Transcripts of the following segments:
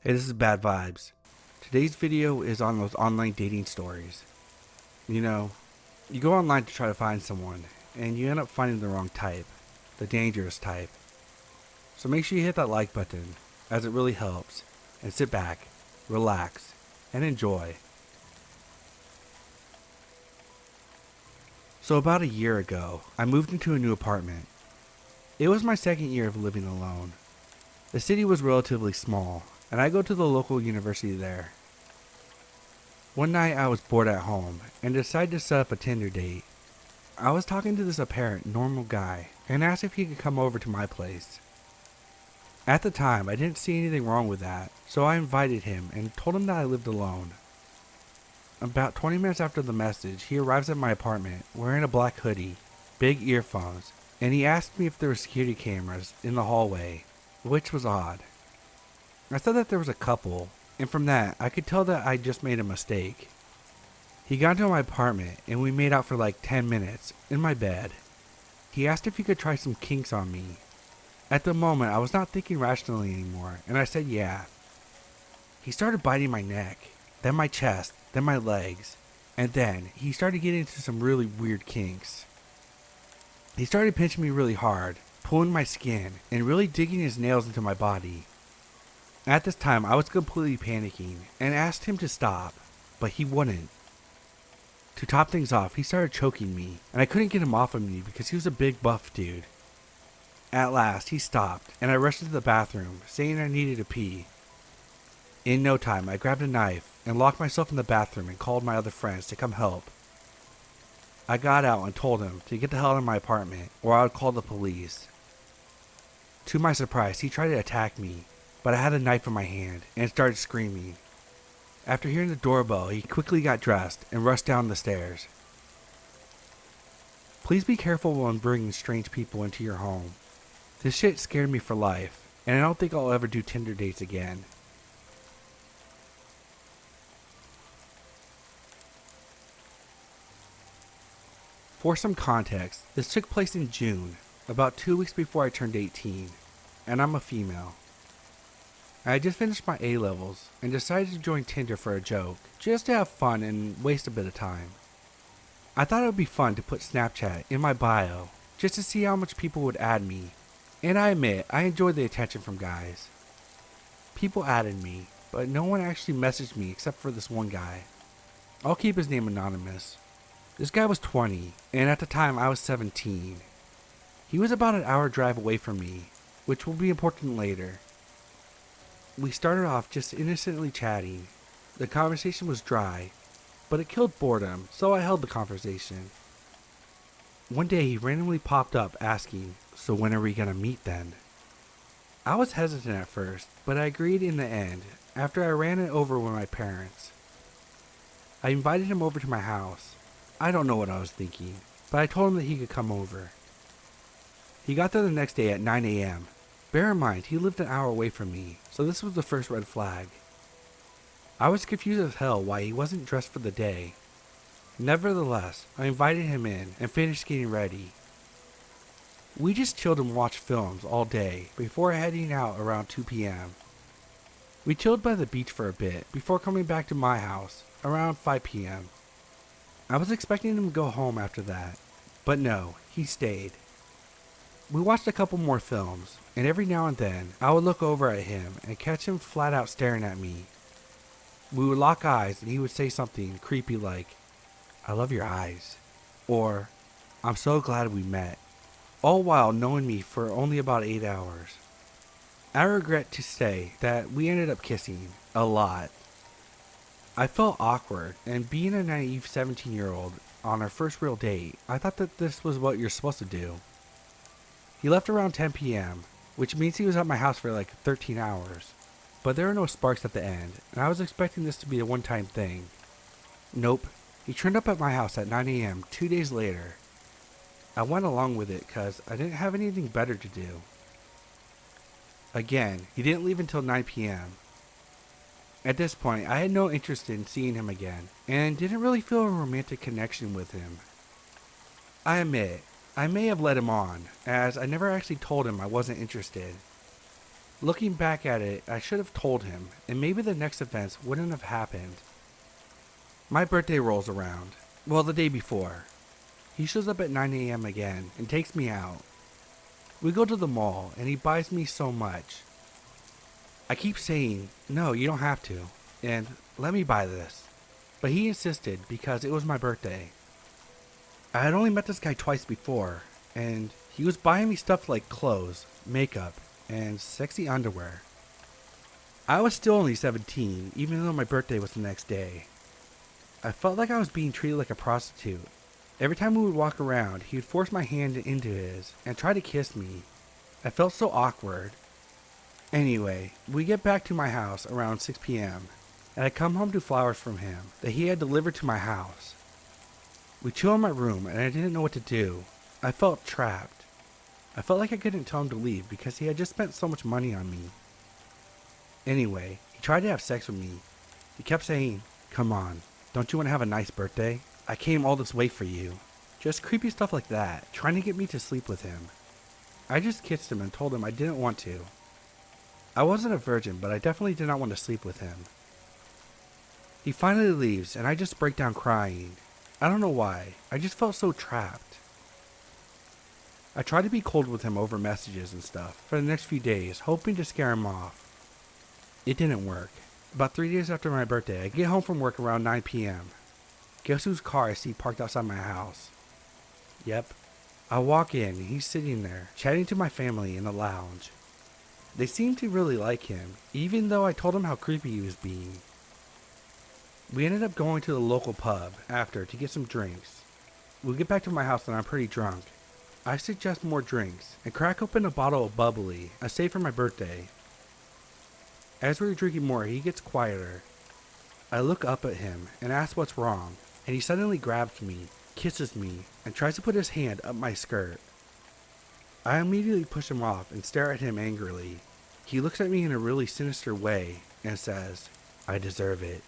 Hey, this is Bad Vibes. Today's video is on those online dating stories. You know, you go online to try to find someone, and you end up finding the wrong type, the dangerous type. So make sure you hit that like button, as it really helps, and sit back, relax, and enjoy. So about a year ago, I moved into a new apartment. It was my second year of living alone. The city was relatively small, and I go to the local university there. One night I was bored at home and decided to set up a Tinder date. I was talking to this apparent normal guy and asked if he could come over to my place. At the time, I didn't see anything wrong with that, so I invited him and told him that I lived alone. About 20 minutes after the message, he arrives at my apartment wearing a black hoodie, big earphones, and he asked me if there were security cameras in the hallway, which was odd. I said that there was a couple, and from that, I could tell that I just made a mistake. He got into my apartment, and we made out for like 10 minutes, in my bed. He asked if he could try some kinks on me. At the moment, I was not thinking rationally anymore, and I said yeah. He started biting my neck, then my chest, then my legs, and then he started getting into some really weird kinks. He started pinching me really hard, pulling my skin, and really digging his nails into my body. At this time, I was completely panicking and asked him to stop, but he wouldn't. To top things off, he started choking me, and I couldn't get him off of me because he was a big buff dude. At last, he stopped, and I rushed into the bathroom, saying I needed to pee. In no time, I grabbed a knife and locked myself in the bathroom and called my other friends to come help. I got out and told him to get the hell out of my apartment, or I would call the police. To my surprise, he tried to attack me, but I had a knife in my hand and started screaming. After hearing the doorbell, he quickly got dressed and rushed down the stairs. Please be careful when bringing strange people into your home. This shit scared me for life, and I don't think I'll ever do Tinder dates again. For some context, this took place in June, about 2 weeks before I turned 18, and I'm a female. I had just finished my A-levels and decided to join Tinder for a joke, just to have fun and waste a bit of time. I thought it would be fun to put Snapchat in my bio, just to see how much people would add me, and I admit I enjoyed the attention from guys. People added me, but no one actually messaged me except for this one guy. I'll keep his name anonymous. This guy was 20, and at the time I was 17. He was about an hour drive away from me, which will be important later. We started off just innocently chatting. The conversation was dry, but it killed boredom, so I held the conversation. One day he randomly popped up asking, "So when are we gonna meet then?" I was hesitant at first, but I agreed in the end after I ran it over with my parents. I invited him over to my house. I don't know what I was thinking, but I told him that he could come over. He got there the next day at 9 a.m. Bear in mind, he lived an hour away from me, so this was the first red flag. I was confused as hell why he wasn't dressed for the day. Nevertheless, I invited him in and finished getting ready. We just chilled and watched films all day before heading out around 2 p.m. We chilled by the beach for a bit before coming back to my house around 5 p.m. I was expecting him to go home after that, but no, he stayed. We watched a couple more films, and every now and then, I would look over at him and catch him flat out staring at me. We would lock eyes and he would say something creepy like, "I love your eyes," or, "I'm so glad we met," all while knowing me for only about 8 hours. I regret to say that we ended up kissing a lot. I felt awkward, and being a naive 17-year-old on our first real date, I thought that this was what you're supposed to do. He left around 10 p.m., which means he was at my house for like 13 hours. But there were no sparks at the end, and I was expecting this to be a one-time thing. Nope, he turned up at my house at 9 a.m. 2 days later. I went along with it because I didn't have anything better to do. Again, he didn't leave until 9 p.m. At this point, I had no interest in seeing him again, and didn't really feel a romantic connection with him. I admit, I may have led him on, as I never actually told him I wasn't interested. Looking back at it, I should have told him, and maybe the next events wouldn't have happened. My birthday rolls around. Well, the day before. He shows up at 9 a.m. again and takes me out. We go to the mall, and he buys me so much. I keep saying, no, you don't have to, and let me buy this. But he insisted because it was my birthday. I had only met this guy twice before, and he was buying me stuff like clothes, makeup, and sexy underwear. I was still only 17, even though my birthday was the next day. I felt like I was being treated like a prostitute. Every time we would walk around, he would force my hand into his and try to kiss me. I felt so awkward. Anyway, we get back to my house around 6 p.m., and I come home to flowers from him that he had delivered to my house. We chill in my room, and I didn't know what to do. I felt trapped. I felt like I couldn't tell him to leave because he had just spent so much money on me. Anyway, he tried to have sex with me. He kept saying, "Come on, don't you want to have a nice birthday? I came all this way for you." Just creepy stuff like that, trying to get me to sleep with him. I just kissed him and told him I didn't want to. I wasn't a virgin, but I definitely did not want to sleep with him. He finally leaves, and I just break down crying. I don't know why, I just felt so trapped. I tried to be cold with him over messages and stuff for the next few days, hoping to scare him off. It didn't work. About 3 days after my birthday, I get home from work around 9 p.m. Guess whose car I see parked outside my house? Yep. I walk in, and he's sitting there, chatting to my family in the lounge. They seem to really like him, even though I told him how creepy he was being. We ended up going to the local pub after to get some drinks. We get back to my house and I'm pretty drunk. I suggest more drinks and crack open a bottle of bubbly I saved for my birthday. As we were drinking more, he gets quieter. I look up at him and ask what's wrong, and he suddenly grabs me, kisses me, and tries to put his hand up my skirt. I immediately push him off and stare at him angrily. He looks at me in a really sinister way and says, "I deserve it."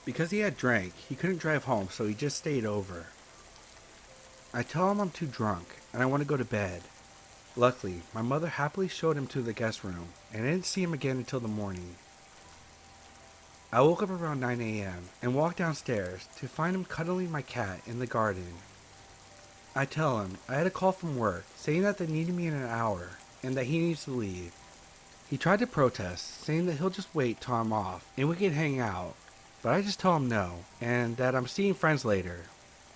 Because he had drank, he couldn't drive home, so he just stayed over. I tell him I'm too drunk and I want to go to bed. Luckily, my mother happily showed him to the guest room, and I didn't see him again until the morning. I woke up around 9 a.m. and walked downstairs to find him cuddling my cat in the garden. I tell him I had a call from work saying that they needed me in an hour and that he needs to leave. He tried to protest, saying that he'll just wait till I'm off and we can hang out, but I just tell him no and that I'm seeing friends later,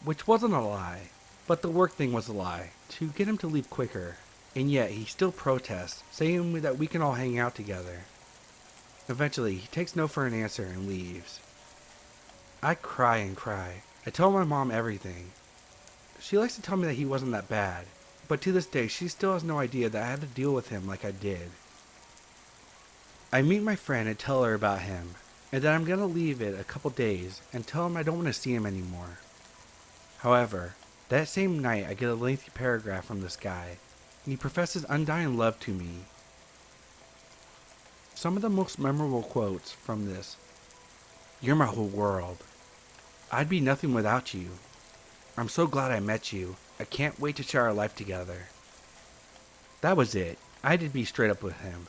which wasn't a lie, but the work thing was a lie, to get him to leave quicker, and yet he still protests, saying that we can all hang out together. Eventually, he takes no for an answer and leaves. I cry and cry. I tell my mom everything. She likes to tell me that he wasn't that bad, but to this day she still has no idea that I had to deal with him like I did. I meet my friend and tell her about him, and that I'm gonna leave it a couple days and tell him I don't want to see him anymore. However, that same night I get a lengthy paragraph from this guy, and he professes undying love to me. Some of the most memorable quotes from this: "You're my whole world. I'd be nothing without you. I'm so glad I met you. I can't wait to share our life together." That was it. I had to be straight up with him.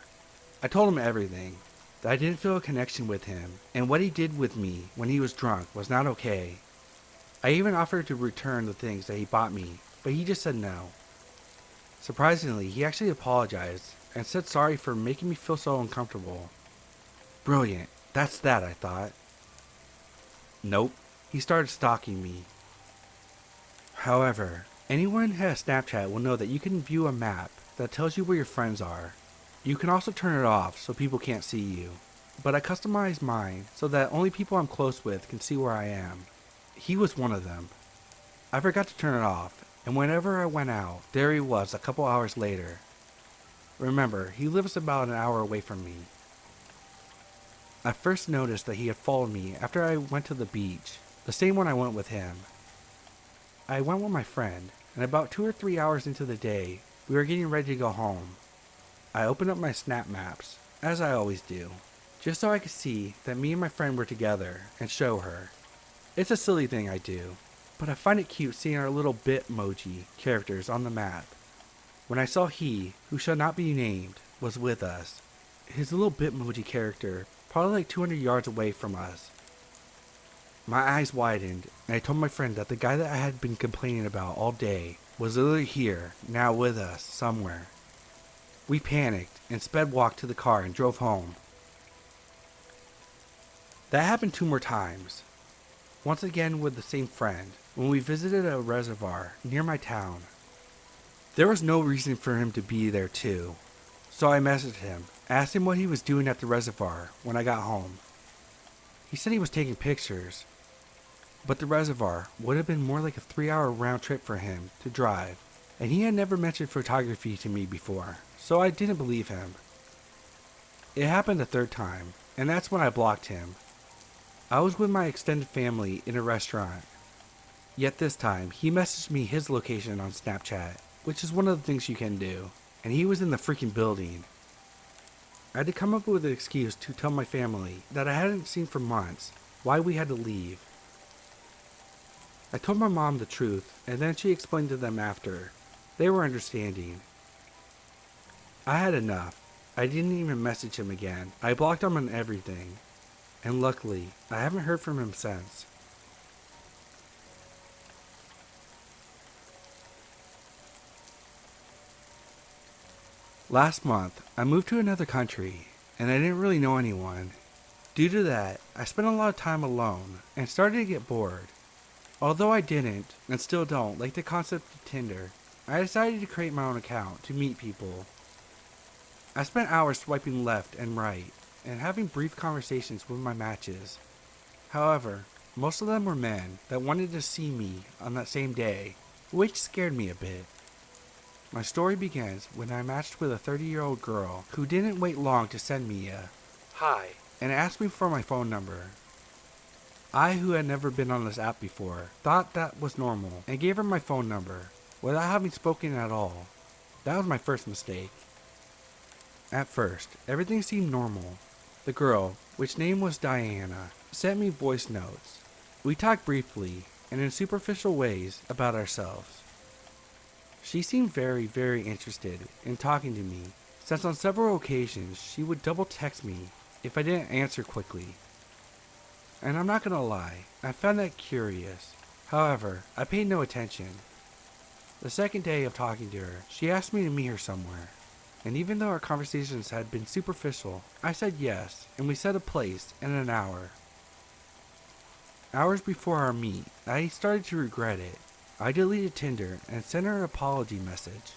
I told him everything, that I didn't feel a connection with him, and what he did with me when he was drunk was not okay. I even offered to return the things that he bought me, but he just said no. Surprisingly, he actually apologized and said sorry for making me feel so uncomfortable. Brilliant. That's that, I thought. Nope. He started stalking me. However, anyone who has Snapchat will know that you can view a map that tells you where your friends are. You can also turn it off so people can't see you. But I customized mine so that only people I'm close with can see where I am. He was one of them. I forgot to turn it off, and whenever I went out, there he was a couple hours later. Remember, he lives about an hour away from me. I first noticed that he had followed me after I went to the beach, the same one I went with him. I went with my friend, and about 2 or 3 hours into the day, we were getting ready to go home. I opened up my Snap Maps, as I always do, just so I could see that me and my friend were together and show her. It's a silly thing I do, but I find it cute seeing our little Bitmoji characters on the map. When I saw he, who shall not be named, was with us. His little Bitmoji character, probably like 200 yards away from us. My eyes widened, and I told my friend that the guy that I had been complaining about all day was literally here, now with us, somewhere. We panicked and sped walk to the car and drove home. That happened 2 more times. Once again with the same friend, when we visited a reservoir near my town. There was no reason for him to be there too, so I messaged him, asked him what he was doing at the reservoir when I got home. He said he was taking pictures, but the reservoir would have been more like a 3-hour round trip for him to drive, and he had never mentioned photography to me before, so I didn't believe him. It happened a 3rd time, and that's when I blocked him. I was with my extended family in a restaurant, yet this time he messaged me his location on Snapchat, which is one of the things you can do, and he was in the freaking building. I had to come up with an excuse to tell my family that I hadn't seen for months why we had to leave. I told my mom the truth, and then she explained to them after. They were understanding. I had enough. I didn't even message him again. I blocked him on everything, and luckily, I haven't heard from him since. Last month, I moved to another country, and I didn't really know anyone. Due to that, I spent a lot of time alone, and started to get bored. Although I didn't, and still don't, like the concept of Tinder, I decided to create my own account to meet people. I spent hours swiping left and right, and having brief conversations with my matches. However, most of them were men that wanted to see me on that same day, which scared me a bit. My story begins when I matched with a 30-year-old girl who didn't wait long to send me a hi and asked me for my phone number. I, who had never been on this app before, thought that was normal and gave her my phone number without having spoken at all. That was my first mistake. At first, everything seemed normal. The girl, which name was Diana, sent me voice notes. We talked briefly and in superficial ways about ourselves. She seemed very, very interested in talking to me, since on several occasions she would double text me if I didn't answer quickly. And I'm not gonna lie, I found that curious. However, I paid no attention. The second day of talking to her, she asked me to meet her somewhere. And even though our conversations had been superficial, I said yes, and we set a place and an hour. Hours before our meet, I started to regret it. I deleted Tinder and sent her an apology message.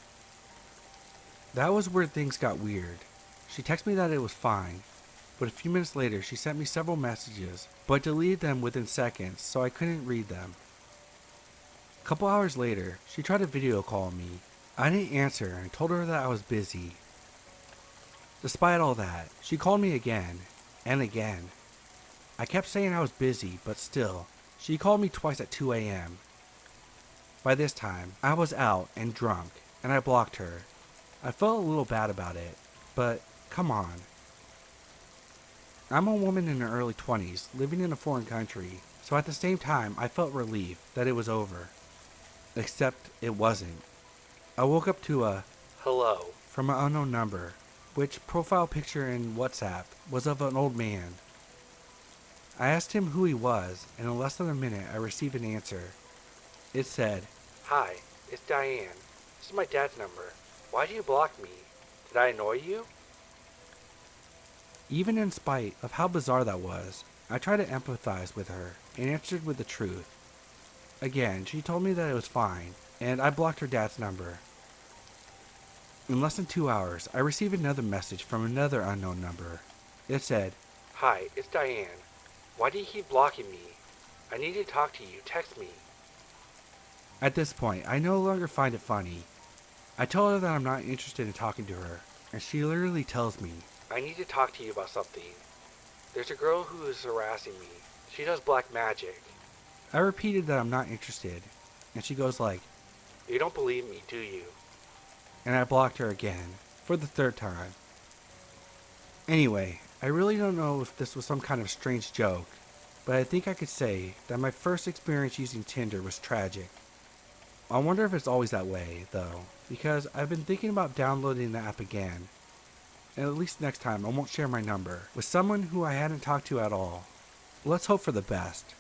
That was where things got weird. She texted me that it was fine, but a few minutes later she sent me several messages, but deleted them within seconds so I couldn't read them. A couple hours later, she tried to video call me. I didn't answer and told her that I was busy. Despite all that, she called me again and again. I kept saying I was busy, but still, she called me twice at 2 a.m. By this time, I was out and drunk, and I blocked her. I felt a little bad about it, but come on. I'm a woman in her early 20s, living in a foreign country, so at the same time I felt relief that it was over. Except it wasn't. I woke up to a hello from an unknown number, which profile picture in WhatsApp was of an old man. I asked him who he was, and in less than a minute I received an answer. It said, "Hi, it's Diane. This is my dad's number. Why do you block me? Did I annoy you?" Even in spite of how bizarre that was, I tried to empathize with her and answered with the truth. Again, she told me that it was fine, and I blocked her dad's number. In less than 2 hours, I received another message from another unknown number. It said, "Hi, it's Diane. Why do you keep blocking me? I need to talk to you. Text me." At this point, I no longer find it funny. I tell her that I'm not interested in talking to her, and she literally tells me, "I need to talk to you about something. There's a girl who is harassing me. She does black magic." I repeated that I'm not interested, and she goes like, "You don't believe me, do you?" And I blocked her again, for the 3rd time. Anyway, I really don't know if this was some kind of strange joke, but I think I could say that my first experience using Tinder was tragic. I wonder if it's always that way, though, because I've been thinking about downloading the app again. and at least next time I won't share my number with someone who I hadn't talked to at all. Let's hope for the best.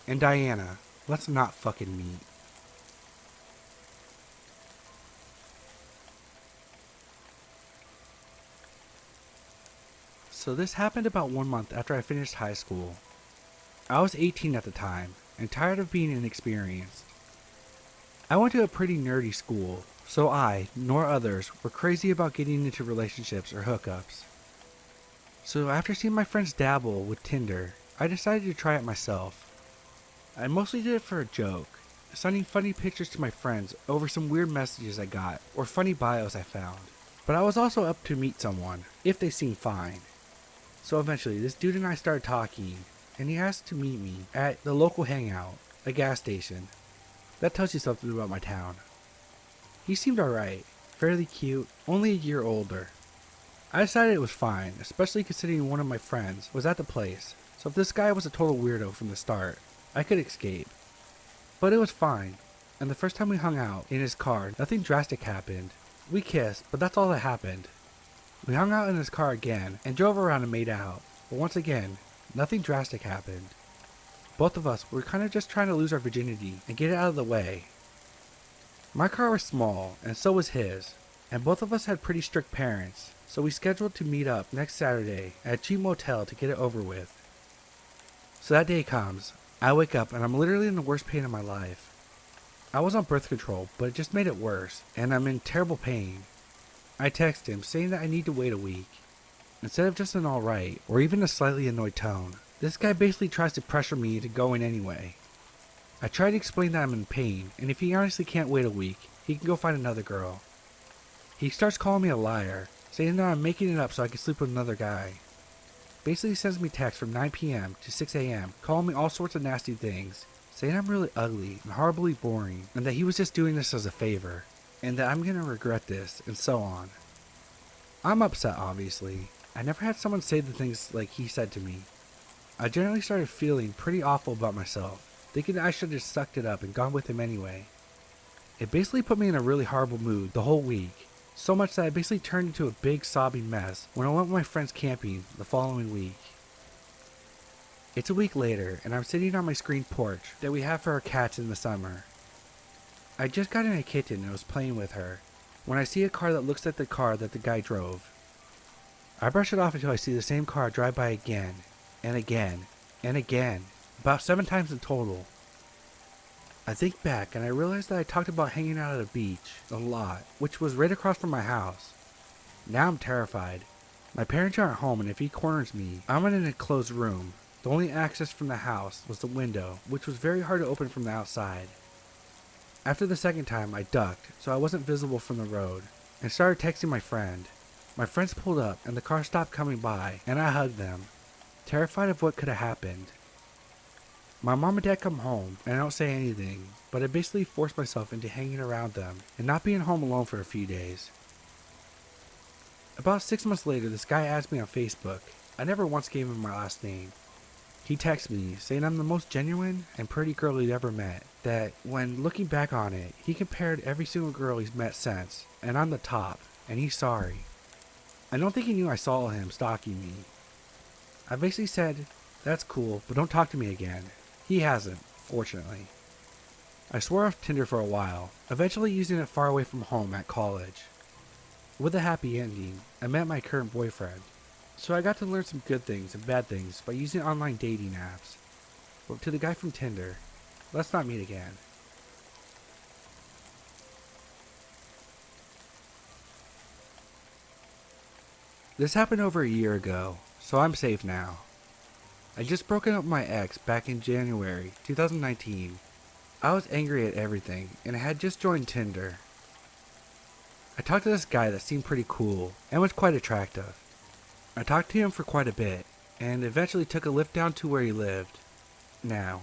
And Diana, let's not fucking meet. So this happened about 1 month after I finished high school. I was 18 at the time and tired of being inexperienced. I went to a pretty nerdy school, so I, nor others, were crazy about getting into relationships or hookups. So after seeing my friends dabble with Tinder, I decided to try it myself. I mostly did it for a joke, sending funny pictures to my friends over some weird messages I got or funny bios I found. But I was also up to meet someone, if they seemed fine. So eventually, this dude and I started talking, and he asked to meet me at the local hangout, a gas station. That tells you something about my town. He seemed alright, fairly cute, only a year older. I decided it was fine, especially considering one of my friends was at the place, so if this guy was a total weirdo from the start, I could escape. But it was fine, and the first time we hung out in his car, nothing drastic happened. We kissed, but that's all that happened. We hung out in his car again and drove around and made out, but once again, nothing drastic happened. Both of us were kind of just trying to lose our virginity and get it out of the way. My car was small, and so was his, and both of us had pretty strict parents, so we scheduled to meet up next Saturday at a cheap motel to get it over with. So that day comes, I wake up and I'm literally in the worst pain of my life. I was on birth control, but it just made it worse, and I'm in terrible pain. I text him saying that I need to wait a week. Instead of just an alright, or even a slightly annoyed tone, this guy basically tries to pressure me into going anyway. I try to explain that I'm in pain, and if he honestly can't wait a week, he can go find another girl. He starts calling me a liar, saying that I'm making it up so I can sleep with another guy. Basically sends me texts from 9 p.m. to 6 a.m. calling me all sorts of nasty things, saying I'm really ugly and horribly boring, and that he was just doing this as a favor, and that I'm gonna regret this, and so on. I'm upset, obviously. I never had someone say the things like he said to me. I generally started feeling pretty awful about myself, thinking that I should have just sucked it up and gone with him anyway. It basically put me in a really horrible mood the whole week, so much that I basically turned into a big sobbing mess when I went with my friends camping the following week. It's a week later, and I'm sitting on my screened porch that we have for our cats in the summer. I just got in a kitten and was playing with her, when I see a car that looks like the car that the guy drove. I brush it off until I see the same car drive by again, and again, and again, about 7 times in total. I think back and I realize that I talked about hanging out at a beach a lot, which was right across from my house. Now I'm terrified. My parents aren't home, and if he corners me, I'm in an enclosed room. The only access from the house was the window, which was very hard to open from the outside. After the second time, I ducked so I wasn't visible from the road, and started texting my friend. My friends pulled up and the car stopped coming by, and I hugged them, terrified of what could have happened. My mom and dad come home, and I don't say anything, but I basically forced myself into hanging around them and not being home alone for a few days. About 6 months later, this guy asked me on Facebook. I never once gave him my last name. He texted me saying I'm the most genuine and pretty girl he'd ever met, that when looking back on it, he compared every single girl he's met since, and I'm the top, and he's sorry. I don't think he knew I saw him stalking me. I basically said, that's cool, but don't talk to me again. He hasn't, fortunately. I swore off Tinder for a while, eventually using it far away from home at college. With a happy ending, I met my current boyfriend. So I got to learn some good things and bad things by using online dating apps. But to the guy from Tinder, let's not meet again. This happened over a year ago, so I'm safe now. I just broken up with my ex back in January 2019. I was angry at everything, and I had just joined Tinder. I talked to this guy that seemed pretty cool and was quite attractive. I talked to him for quite a bit, and eventually took a lift down to where he lived. Now,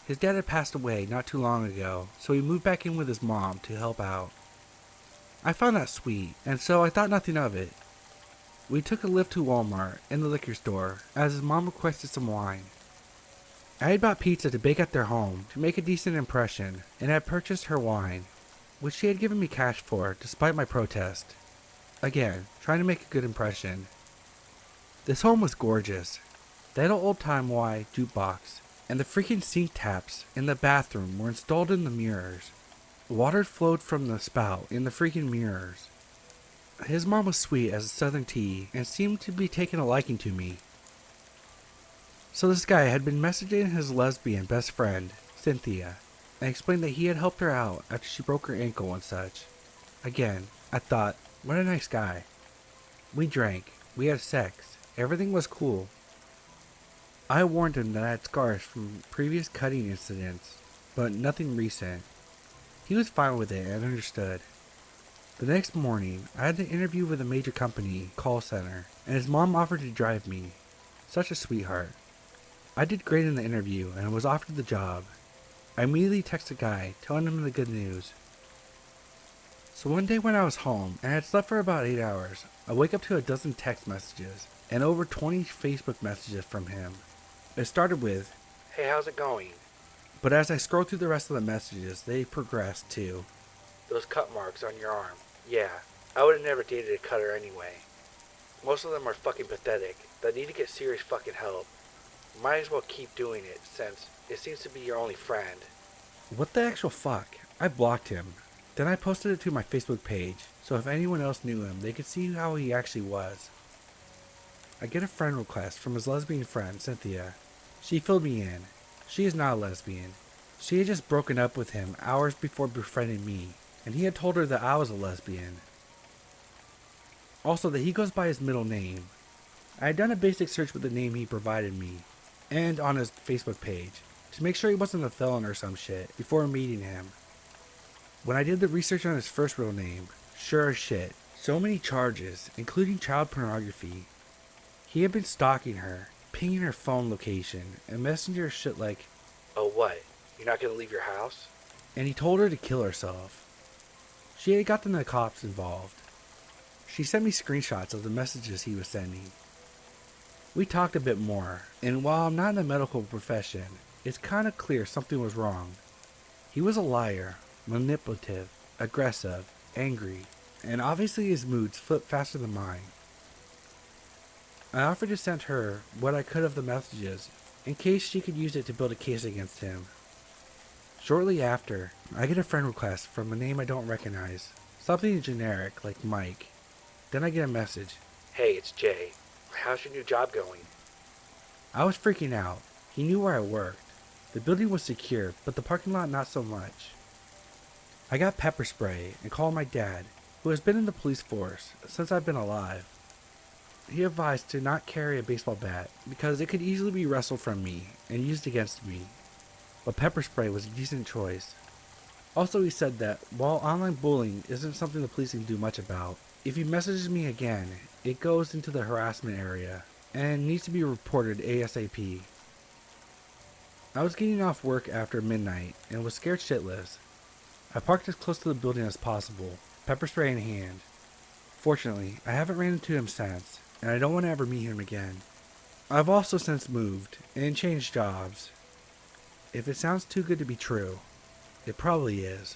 his dad had passed away not too long ago, so he moved back in with his mom to help out. I found that sweet, and so I thought nothing of it. We took a lift to Walmart and the liquor store, as his mom requested some wine. I had bought pizza to bake at their home to make a decent impression, and had purchased her wine, which she had given me cash for despite my protest. Again, trying to make a good impression. This home was gorgeous. They had an old-time jukebox, and the freaking sink taps in the bathroom were installed in the mirrors. Water flowed from the spout in the freaking mirrors. His mom was sweet as a southern tea and seemed to be taking a liking to me. So this guy had been messaging his lesbian best friend, Cynthia, and explained that he had helped her out after she broke her ankle and such. Again, I thought, what a nice guy. We drank, we had sex, everything was cool. I warned him that I had scars from previous cutting incidents, but nothing recent. He was fine with it and understood. The next morning, I had an interview with a major company call center, and his mom offered to drive me. Such a sweetheart. I did great in the interview and was offered the job. I immediately texted the guy, telling him the good news. So one day when I was home and had slept for about 8 hours, I wake up to a dozen text messages and over 20 Facebook messages from him. It started with, "Hey, how's it going?" But as I scrolled through the rest of the messages, they progressed to, "Those cut marks on your arm. Yeah, I would have never dated a cutter anyway. Most of them are fucking pathetic, that need to get serious fucking help. Might as well keep doing it, since it seems to be your only friend." What the actual fuck? I blocked him. Then I posted it to my Facebook page, so if anyone else knew him, they could see how he actually was. I get a friend request from his lesbian friend, Cynthia. She filled me in. She is not a lesbian. She had just broken up with him hours before befriending me, and he had told her that I was a lesbian. Also that he goes by his middle name. I had done a basic search with the name he provided me, and on his Facebook page, to make sure he wasn't a felon or some shit before meeting him. When I did the research on his first real name, sure as shit, so many charges, including child pornography. He had been stalking her, pinging her phone location, and messaging her shit like, "Oh what, you're not gonna leave your house?" And he told her to kill herself. She had gotten the cops involved. She sent me screenshots of the messages he was sending. We talked a bit more, and while I'm not in the medical profession, it's kinda clear something was wrong. He was a liar, manipulative, aggressive, angry, and obviously his moods flipped faster than mine. I offered to send her what I could of the messages, in case she could use it to build a case against him. Shortly after, I get a friend request from a name I don't recognize, something generic like Mike. Then I get a message, "Hey, it's Jay. How's your new job going?" I was freaking out. He knew where I worked. The building was secure, but the parking lot not so much. I got pepper spray and called my dad, who has been in the police force since I've been alive. He advised to not carry a baseball bat because it could easily be wrestled from me and used against me. But pepper spray was a decent choice. Also, he said that while online bullying isn't something the police can do much about, if he messages me again, it goes into the harassment area and needs to be reported ASAP. I was getting off work after midnight and was scared shitless. I parked as close to the building as possible, pepper spray in hand. Fortunately, I haven't ran into him since, and I don't want to ever meet him again. I've also since moved and changed jobs. If it sounds too good to be true, it probably is.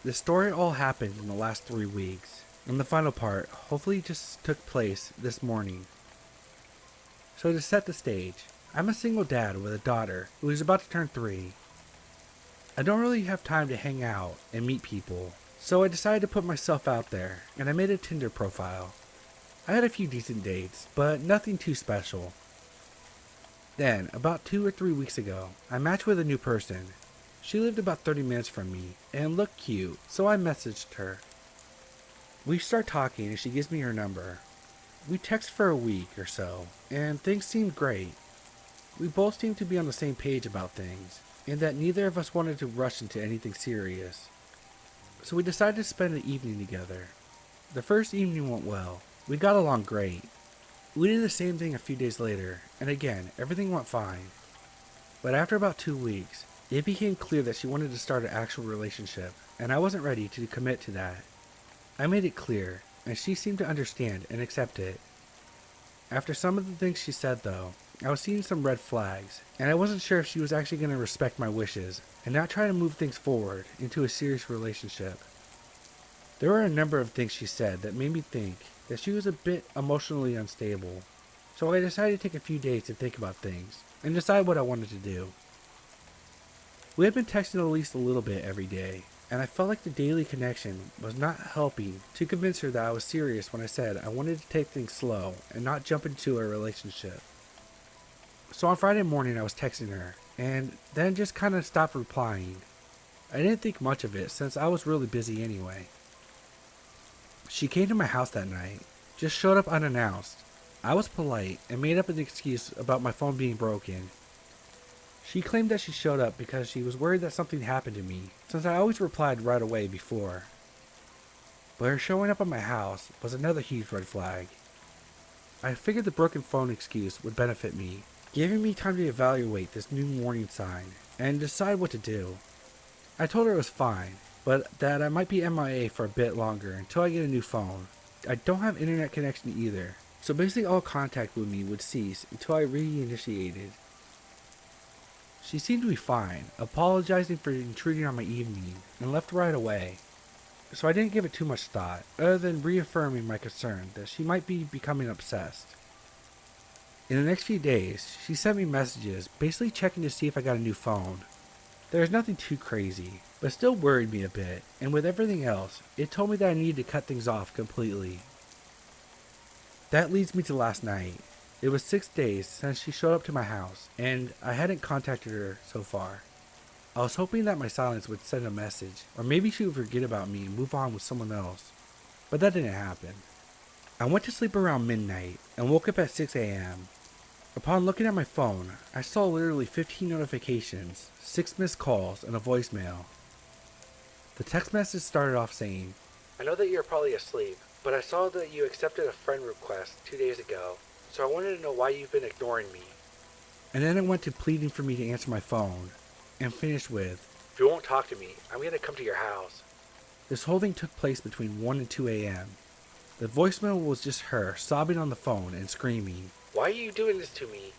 The story all happened in the last 3 weeks, and the final part hopefully just took place this morning. So to set the stage, I'm a single dad with a daughter who is about to turn 3. I don't really have time to hang out and meet people, so I decided to put myself out there, and I made a Tinder profile. I had a few decent dates, but nothing too special. Then, about 2 or 3 weeks ago, I matched with a new person. She lived about 30 minutes from me, and looked cute, so I messaged her. We start talking and she gives me her number. We text for a week or so, and things seemed great. We both seemed to be on the same page about things, and that neither of us wanted to rush into anything serious. So we decided to spend the evening together. The first evening went well. We got along great. We did the same thing a few days later, and again, everything went fine. But after about 2 weeks, it became clear that she wanted to start an actual relationship, and I wasn't ready to commit to that. I made it clear, and she seemed to understand and accept it. After some of the things she said though, I was seeing some red flags, and I wasn't sure if she was actually going to respect my wishes and not try to move things forward into a serious relationship. There were a number of things she said that made me think that she was a bit emotionally unstable, so I decided to take a few days to think about things and decide what I wanted to do. We had been texting at least a little bit every day, and I felt like the daily connection was not helping to convince her that I was serious when I said I wanted to take things slow and not jump into a relationship. So on Friday morning I was texting her, and then just kind of stopped replying. I didn't think much of it since I was really busy anyway. She came to my house that night, just showed up unannounced. I was polite and made up an excuse about my phone being broken. She claimed that she showed up because she was worried that something happened to me, since I always replied right away before. But her showing up at my house was another huge red flag. I figured the broken phone excuse would benefit me, giving me time to evaluate this new warning sign and decide what to do. I told her it was fine, but that I might be MIA for a bit longer until I get a new phone. I don't have internet connection either, so basically all contact with me would cease until I reinitiated. She seemed to be fine, apologizing for intruding on my evening, and left right away. So I didn't give it too much thought, other than reaffirming my concern that she might be becoming obsessed. In the next few days, she sent me messages, basically checking to see if I got a new phone. There was nothing too crazy, but still worried me a bit, and with everything else, it told me that I needed to cut things off completely. That leads me to last night. It was 6 days since she showed up to my house, and I hadn't contacted her so far. I was hoping that my silence would send a message, or maybe she would forget about me and move on with someone else, but that didn't happen. I went to sleep around midnight and woke up at 6 a.m. Upon looking at my phone, I saw literally 15 notifications, 6 missed calls, and a voicemail. The text message started off saying, "I know that you're probably asleep, but I saw that you accepted a friend request 2 days ago, so I wanted to know why you've been ignoring me." And then it went to pleading for me to answer my phone, and finished with, "If you won't talk to me, I'm going to come to your house." This whole thing took place between 1 and 2 a.m. The voicemail was just her sobbing on the phone and screaming, "Why are you doing this to me?"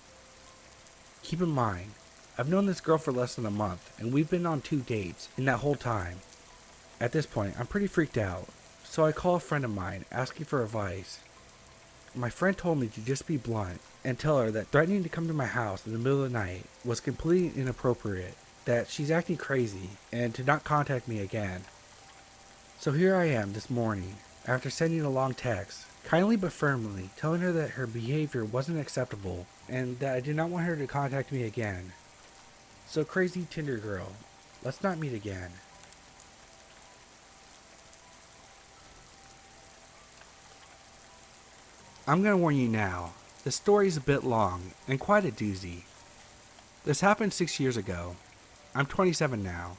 Keep in mind, I've known this girl for less than a month, and we've been on 2 dates in that whole time. At this point, I'm pretty freaked out, so I call a friend of mine asking for advice. My friend told me to just be blunt and tell her that threatening to come to my house in the middle of the night was completely inappropriate, that she's acting crazy, and to not contact me again. So here I am this morning, after sending a long text, kindly but firmly telling her that her behavior wasn't acceptable and that I did not want her to contact me again. So crazy Tinder girl, let's not meet again. I'm going to warn you now, the story is a bit long and quite a doozy. This happened 6 years ago. I'm 27 now.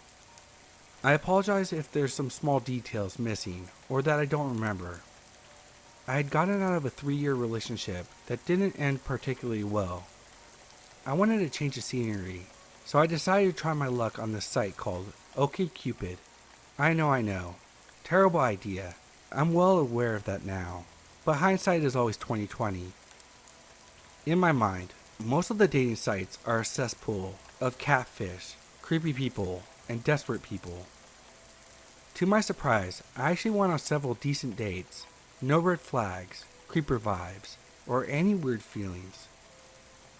I apologize if there's some small details missing or that I don't remember. I had gotten out of a 3-year relationship that didn't end particularly well. I wanted to change the scenery, so I decided to try my luck on this site called OkCupid. I know. Terrible idea. I'm well aware of that now. But hindsight is always 20/20. In my mind, most of the dating sites are a cesspool of catfish, creepy people, and desperate people. To my surprise, I actually went on several decent dates. No red flags, creeper vibes, or any weird feelings.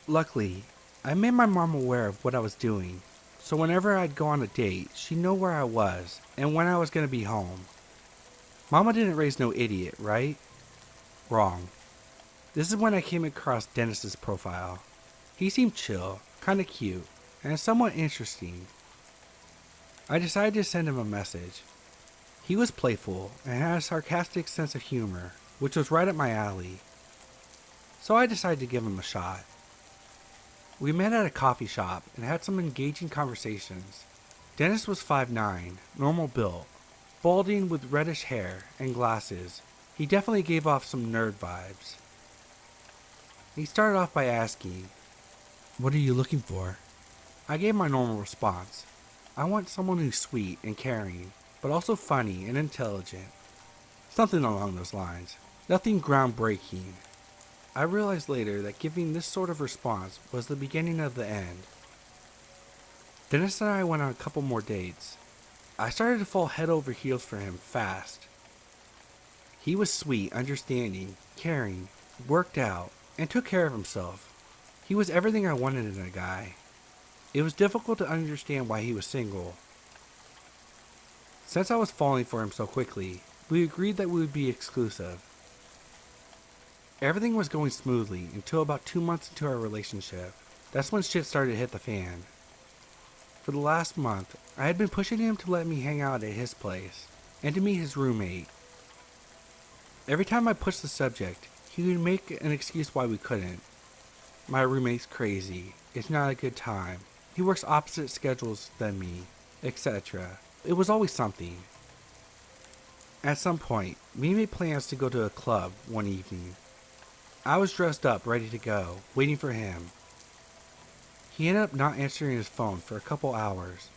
Luckily, I made my mom aware of what I was doing, so whenever I'd go on a date, she'd know where I was and when I was going to be home. Mama didn't raise no idiot, right? Wrong. This is when I came across Dennis's profile. He seemed chill, kinda cute, and somewhat interesting. I decided to send him a message. He was playful and had a sarcastic sense of humor, which was right up my alley. So I decided to give him a shot. We met at a coffee shop and had some engaging conversations. Dennis was 5'9", normal built, balding with reddish hair and glasses. He definitely gave off some nerd vibes. He started off by asking, "What are you looking for?" I gave my normal response. I want someone who's sweet and caring, but also funny and intelligent. Something along those lines. Nothing groundbreaking. I realized later that giving this sort of response was the beginning of the end. Dennis and I went on a couple more dates. I started to fall head over heels for him fast. He was sweet, understanding, caring, worked out, and took care of himself. He was everything I wanted in a guy. It was difficult to understand why he was single. Since I was falling for him so quickly, we agreed that we would be exclusive. Everything was going smoothly until about 2 months into our relationship. That's when shit started to hit the fan. For the last month, I had been pushing him to let me hang out at his place and to meet his roommate. Every time I pushed the subject, he would make an excuse why we couldn't. My roommate's crazy. It's not a good time. He works opposite schedules than me, etc. It was always something. At some point, we made plans to go to a club one evening. I was dressed up, ready to go, waiting for him. He ended up not answering his phone for a couple hours.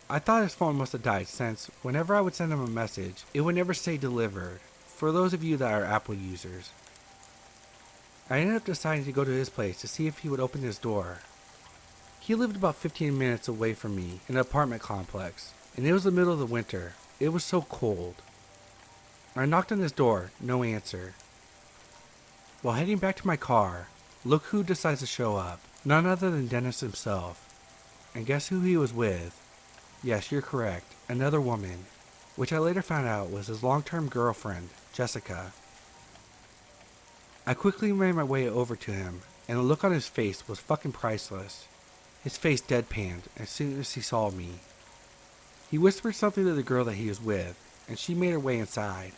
I thought his phone must have died since whenever I would send him a message, it would never say delivered, for those of you that are Apple users. I ended up deciding to go to his place to see if he would open his door. He lived about 15 minutes away from me in an apartment complex, and it was the middle of the winter. It was so cold. I knocked on his door, no answer. While heading back to my car, look who decides to show up. None other than Dennis himself. And guess who he was with? Yes, you're correct, another woman, which I later found out was his long-term girlfriend, Jessica. I quickly made my way over to him, and the look on his face was fucking priceless. His face deadpanned as soon as he saw me. He whispered something to the girl that he was with, and she made her way inside.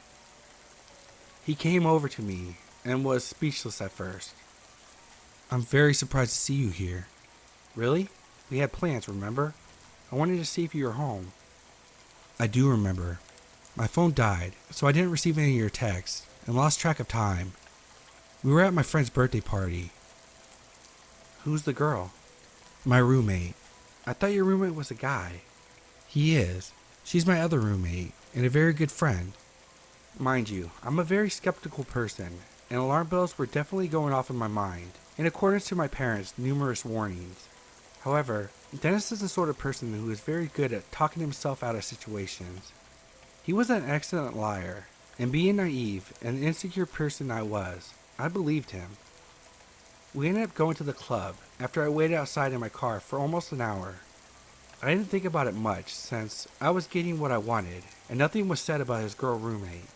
He came over to me and was speechless at first. I'm very surprised to see you here. Really? We had plans, remember? I wanted to see if you were home. I do remember. My phone died, so I didn't receive any of your texts and lost track of time. We were at my friend's birthday party. Who's the girl? My roommate. I thought your roommate was a guy. He is. She's my other roommate and a very good friend. Mind you, I'm a very skeptical person, and alarm bells were definitely going off in my mind, in accordance to my parents' numerous warnings. However, Dennis is the sort of person who is very good at talking himself out of situations. He was an excellent liar, and being naive and the insecure person I was, I believed him. We ended up going to the club after I waited outside in my car for almost an hour. I didn't think about it much since I was getting what I wanted and nothing was said about his girl roommate.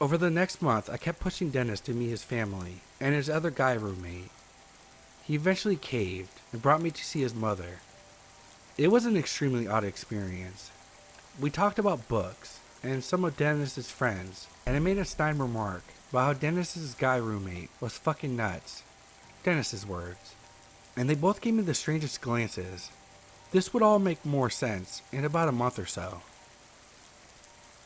Over the next month, I kept pushing Dennis to meet his family and his other guy roommate. He eventually caved and brought me to see his mother. It was an extremely odd experience. We talked about books and some of Dennis's friends, and I made a snide remark about how Dennis's guy roommate was fucking nuts. Dennis's words. And they both gave me the strangest glances. This would all make more sense in about a month or so.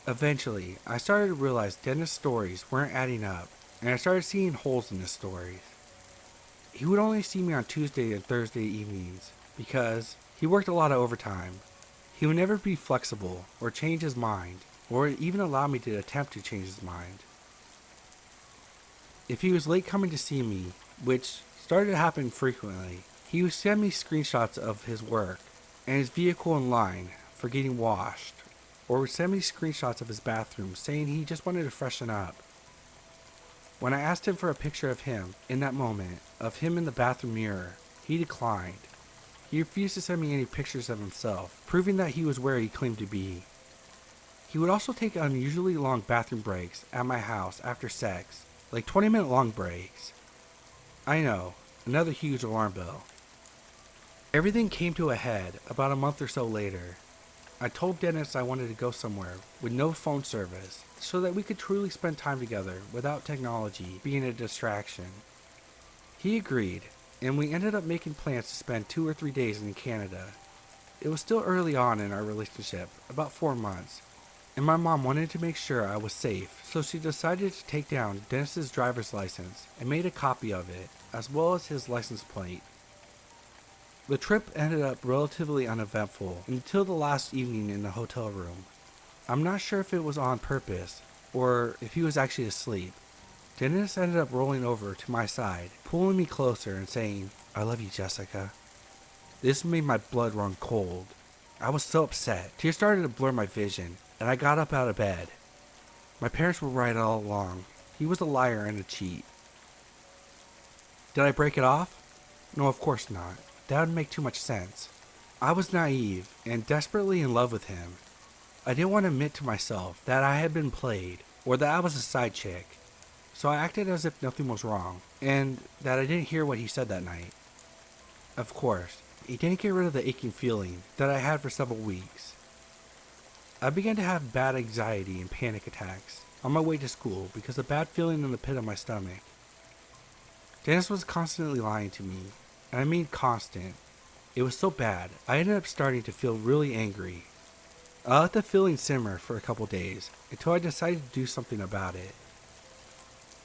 Eventually, I started to realize Dennis' stories weren't adding up, and I started seeing holes in his stories. He would only see me on Tuesday and Thursday evenings because he worked a lot of overtime. He would never be flexible or change his mind, or even allow me to attempt to change his mind. If he was late coming to see me, which started to happen frequently, he would send me screenshots of his work and his vehicle in line for getting washed, or would send me screenshots of his bathroom saying he just wanted to freshen up. When I asked him for a picture of him in that moment, of him in the bathroom mirror, he declined. He refused to send me any pictures of himself, proving that he was where he claimed to be. He would also take unusually long bathroom breaks at my house after sex, like 20-minute long breaks. I know, another huge alarm bell. Everything came to a head about a month or so later. I told Dennis I wanted to go somewhere with no phone service so that we could truly spend time together without technology being a distraction. He agreed, and we ended up making plans to spend 2 or 3 days in Canada. It was still early on in our relationship, about 4 months, and my mom wanted to make sure I was safe, so she decided to take down Dennis's driver's license and made a copy of it, as well as his license plate. The trip ended up relatively uneventful until the last evening in the hotel room. I'm not sure if it was on purpose or if he was actually asleep. Dennis ended up rolling over to my side, pulling me closer and saying, "I love you, Jessica." This made my blood run cold. I was so upset. Tears started to blur my vision, and I got up out of bed. My parents were right all along. He was a liar and a cheat. Did I break it off? No, of course not. That would make too much sense. I was naive and desperately in love with him. I didn't want to admit to myself that I had been played or that I was a side chick. So I acted as if nothing was wrong and that I didn't hear what he said that night. Of course, he didn't get rid of the aching feeling that I had for several weeks. I began to have bad anxiety and panic attacks on my way to school because of a bad feeling in the pit of my stomach. Dennis was constantly lying to me, and I mean constant. It was so bad, I ended up starting to feel really angry. I let the feeling simmer for a couple days until I decided to do something about it.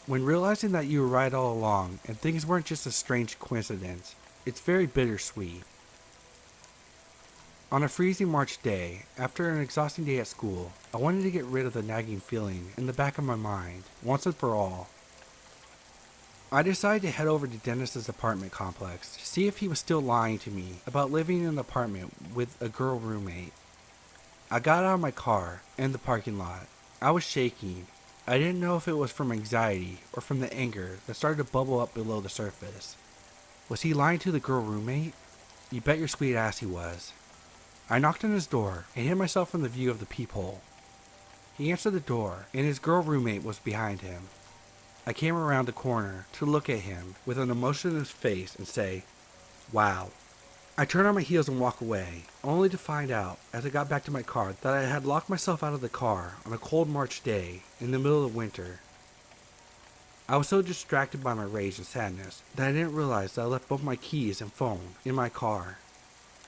When realizing that you were right all along and things weren't just a strange coincidence, it's very bittersweet. On a freezing March day, after an exhausting day at school, I wanted to get rid of the nagging feeling in the back of my mind, once and for all. I decided to head over to Dennis's apartment complex to see if he was still lying to me about living in an apartment with a girl roommate. I got out of my car in the parking lot. I was shaking. I didn't know if it was from anxiety or from the anger that started to bubble up below the surface. Was he lying to the girl roommate? You bet your sweet ass he was. I knocked on his door and hid myself from the view of the peephole. He answered the door, and his girl roommate was behind him. I came around the corner to look at him with an emotionless face and say, "Wow." I turned on my heels and walked away, only to find out, as I got back to my car, that I had locked myself out of the car on a cold March day in the middle of winter. I was so distracted by my rage and sadness that I didn't realize that I left both my keys and phone in my car.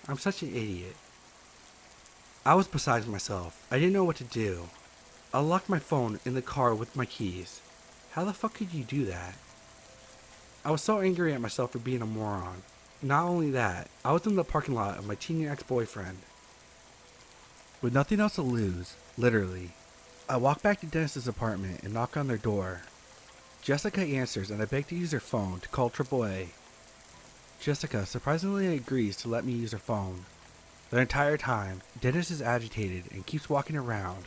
I'm such an idiot. I was beside myself. I didn't know what to do. I locked my phone in the car with my keys. How the fuck could you do that? I was so angry at myself for being a moron. Not only that, I was in the parking lot of my cheating ex-boyfriend. With nothing else to lose, literally, I walk back to Dennis's apartment and knock on their door. Jessica answers and I beg to use her phone to call AAA. Jessica surprisingly agrees to let me use her phone. The entire time, Dennis is agitated and keeps walking around.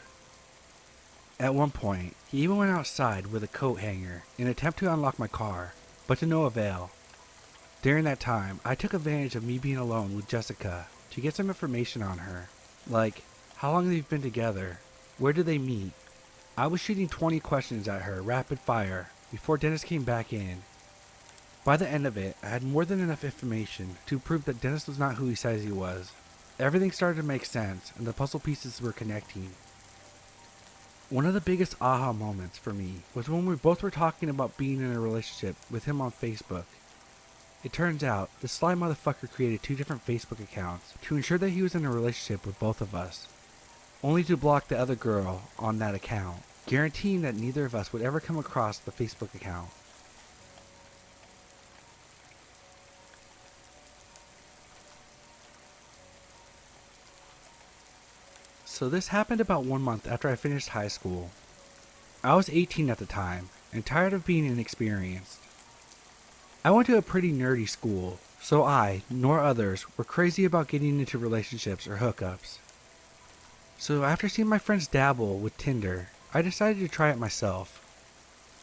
At one point, he even went outside with a coat hanger in an attempt to unlock my car, but to no avail. During that time, I took advantage of me being alone with Jessica to get some information on her, like how long they've been together, where did they meet. I was shooting 20 questions at her rapid fire before Dennis came back in. By the end of it, I had more than enough information to prove that Dennis was not who he says he was. Everything started to make sense and the puzzle pieces were connecting. One of the biggest aha moments for me was when we both were talking about being in a relationship with him on Facebook. It turns out, this sly motherfucker created 2 different Facebook accounts to ensure that he was in a relationship with both of us, only to block the other girl on that account, guaranteeing that neither of us would ever come across the Facebook account. So this happened about 1 month after I finished high school. I was 18 at the time, and tired of being inexperienced. I went to a pretty nerdy school, so I, nor others, were crazy about getting into relationships or hookups. So after seeing my friends dabble with Tinder, I decided to try it myself.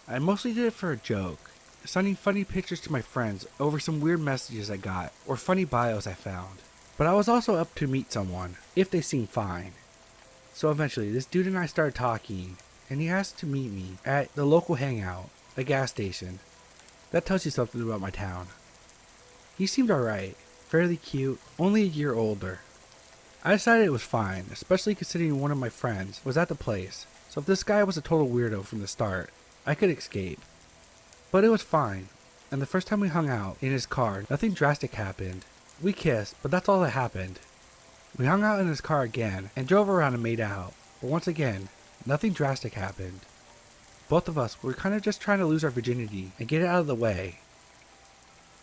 I mostly did it for a joke, sending funny pictures to my friends over some weird messages I got, or funny bios I found. But I was also up to meet someone, if they seemed fine. So eventually, this dude and I started talking, and he asked to meet me at the local hangout, a gas station. That tells you something about my town. He seemed alright, fairly cute, only a year older. I decided it was fine, especially considering one of my friends was at the place, so if this guy was a total weirdo from the start, I could escape. But it was fine, and the first time we hung out in his car, nothing drastic happened. We kissed, but that's all that happened. We hung out in his car again and drove around and made out, but once again, nothing drastic happened. Both of us were kind of just trying to lose our virginity and get it out of the way.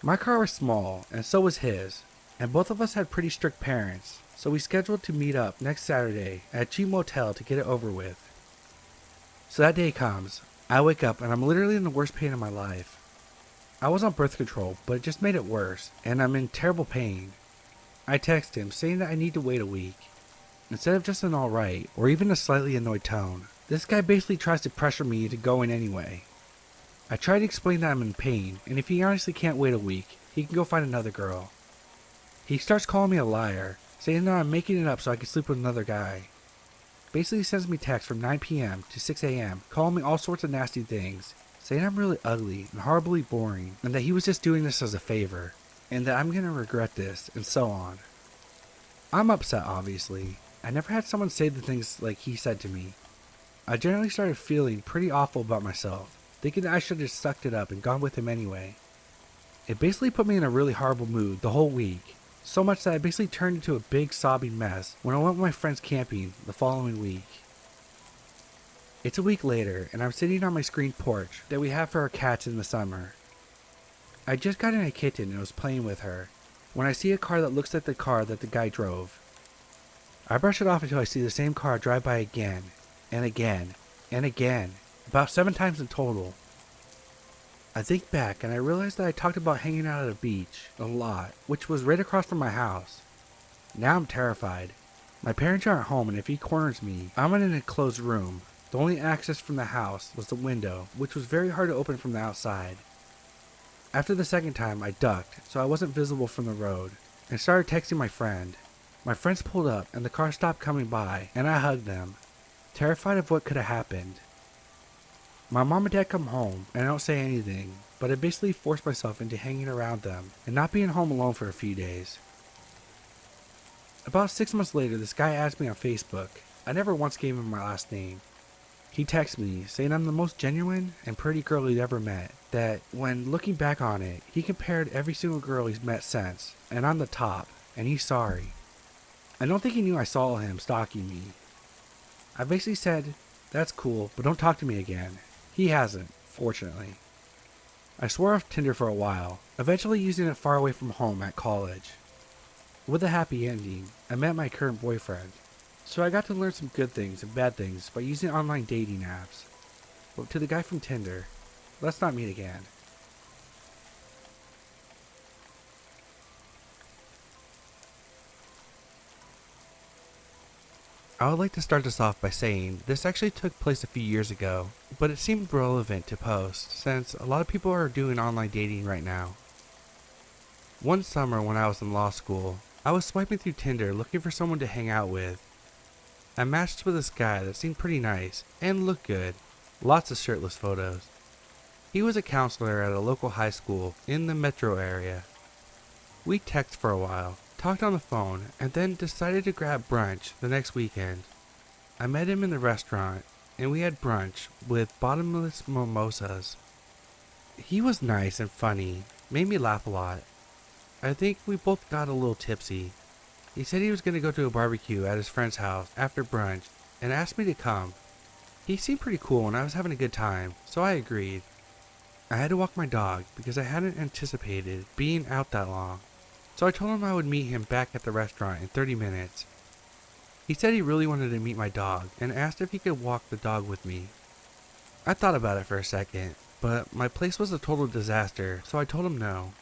My car was small, and so was his, and both of us had pretty strict parents, so we scheduled to meet up next Saturday at a cheap motel to get it over with. So that day comes. I wake up and I'm literally in the worst pain of my life. I was on birth control, but it just made it worse, and I'm in terrible pain. I text him saying that I need to wait a week. Instead of just an alright, or even a slightly annoyed tone, this guy basically tries to pressure me into going anyway. I try to explain that I'm in pain, and if he honestly can't wait a week, he can go find another girl. He starts calling me a liar, saying that I'm making it up so I can sleep with another guy. Basically sends me texts from 9 p.m. to 6 a.m. calling me all sorts of nasty things, saying I'm really ugly and horribly boring, and that he was just doing this as a favor, and that I'm gonna regret this, and so on. I'm upset, obviously. I never had someone say the things like he said to me. I generally started feeling pretty awful about myself, thinking that I should have just sucked it up and gone with him anyway. It basically put me in a really horrible mood the whole week, so much that I basically turned into a big sobbing mess when I went with my friends camping the following week. It's a week later, and I'm sitting on my screened porch that we have for our cats in the summer. I just got in a kitten and was playing with her, when I see a car that looks like the car that the guy drove. I brush it off until I see the same car drive by again, and again, and again, about 7 times in total. I think back and I realize that I talked about hanging out at a beach a lot, which was right across from my house. Now I'm terrified. My parents aren't home, and if he corners me, I'm in an enclosed room. The only access from the house was the window, which was very hard to open from the outside. After the second time, I ducked so I wasn't visible from the road, and started texting my friend. My friends pulled up and the car stopped coming by, and I hugged them, terrified of what could have happened. My mom and dad come home, and I don't say anything, but I basically forced myself into hanging around them and not being home alone for a few days. About 6 months later, this guy asked me on Facebook. I never once gave him my last name. He texted me saying I'm the most genuine and pretty girl he'd ever met, that when looking back on it, he compared every single girl he's met since, and I'm the top, and he's sorry. I don't think he knew I saw him stalking me. I basically said, that's cool, but don't talk to me again. He hasn't, fortunately. I swore off Tinder for a while, eventually using it far away from home at college. With a happy ending, I met my current boyfriend, so I got to learn some good things and bad things by using online dating apps. But to the guy from Tinder, let's not meet again. I would like to start this off by saying this actually took place a few years ago, but it seemed relevant to post since a lot of people are doing online dating right now. One summer when I was in law school, I was swiping through Tinder looking for someone to hang out with. I matched with this guy that seemed pretty nice and looked good, lots of shirtless photos. He was a counselor at a local high school in the metro area. We texted for a while, talked on the phone, and then decided to grab brunch the next weekend. I met him in the restaurant, and we had brunch with bottomless mimosas. He was nice and funny, made me laugh a lot. I think we both got a little tipsy. He said he was going to go to a barbecue at his friend's house after brunch and asked me to come. He seemed pretty cool and I was having a good time, so I agreed. I had to walk my dog because I hadn't anticipated being out that long. So I told him I would meet him back at the restaurant in 30 minutes. He said he really wanted to meet my dog and asked if he could walk the dog with me. I thought about it for a second, but my place was a total disaster, so I told him no.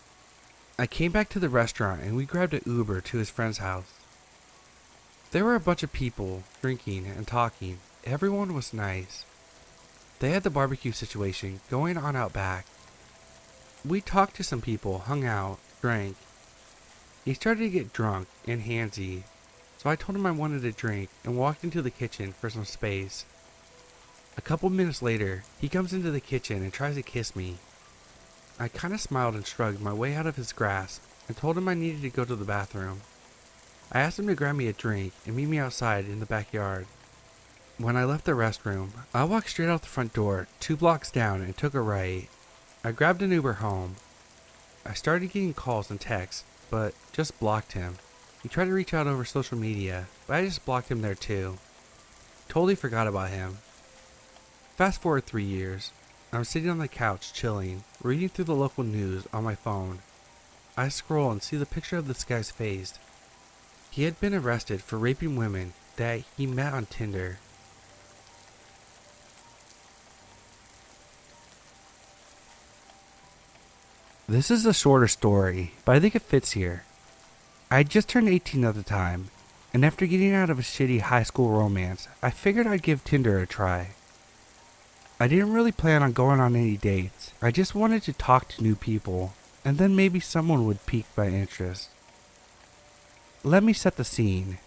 I came back to the restaurant and we grabbed an Uber to his friend's house. There were a bunch of people drinking and talking. Everyone was nice. They had the barbecue situation going on out back. We talked to some people, hung out, drank. He started to get drunk and handsy, so I told him I wanted a drink and walked into the kitchen for some space. A couple minutes later, he comes into the kitchen and tries to kiss me. I kinda smiled and shrugged my way out of his grasp and told him I needed to go to the bathroom. I asked him to grab me a drink and meet me outside in the backyard. When I left the restroom, I walked straight out the front door, 2 blocks down, and took a right. I grabbed an Uber home. I started getting calls and texts, but just blocked him. He tried to reach out over social media, but I just blocked him there too. Totally forgot about him. Fast forward 3 years. I'm sitting on the couch chilling, reading through the local news on my phone. I scroll and see the picture of this guy's face. He had been arrested for raping women that he met on Tinder. This is a shorter story, but I think it fits here. I had just turned 18 at the time, and after getting out of a shitty high school romance, I figured I'd give Tinder a try. I didn't really plan on going on any dates. I just wanted to talk to new people, and then maybe someone would pique my interest. Let me set the scene.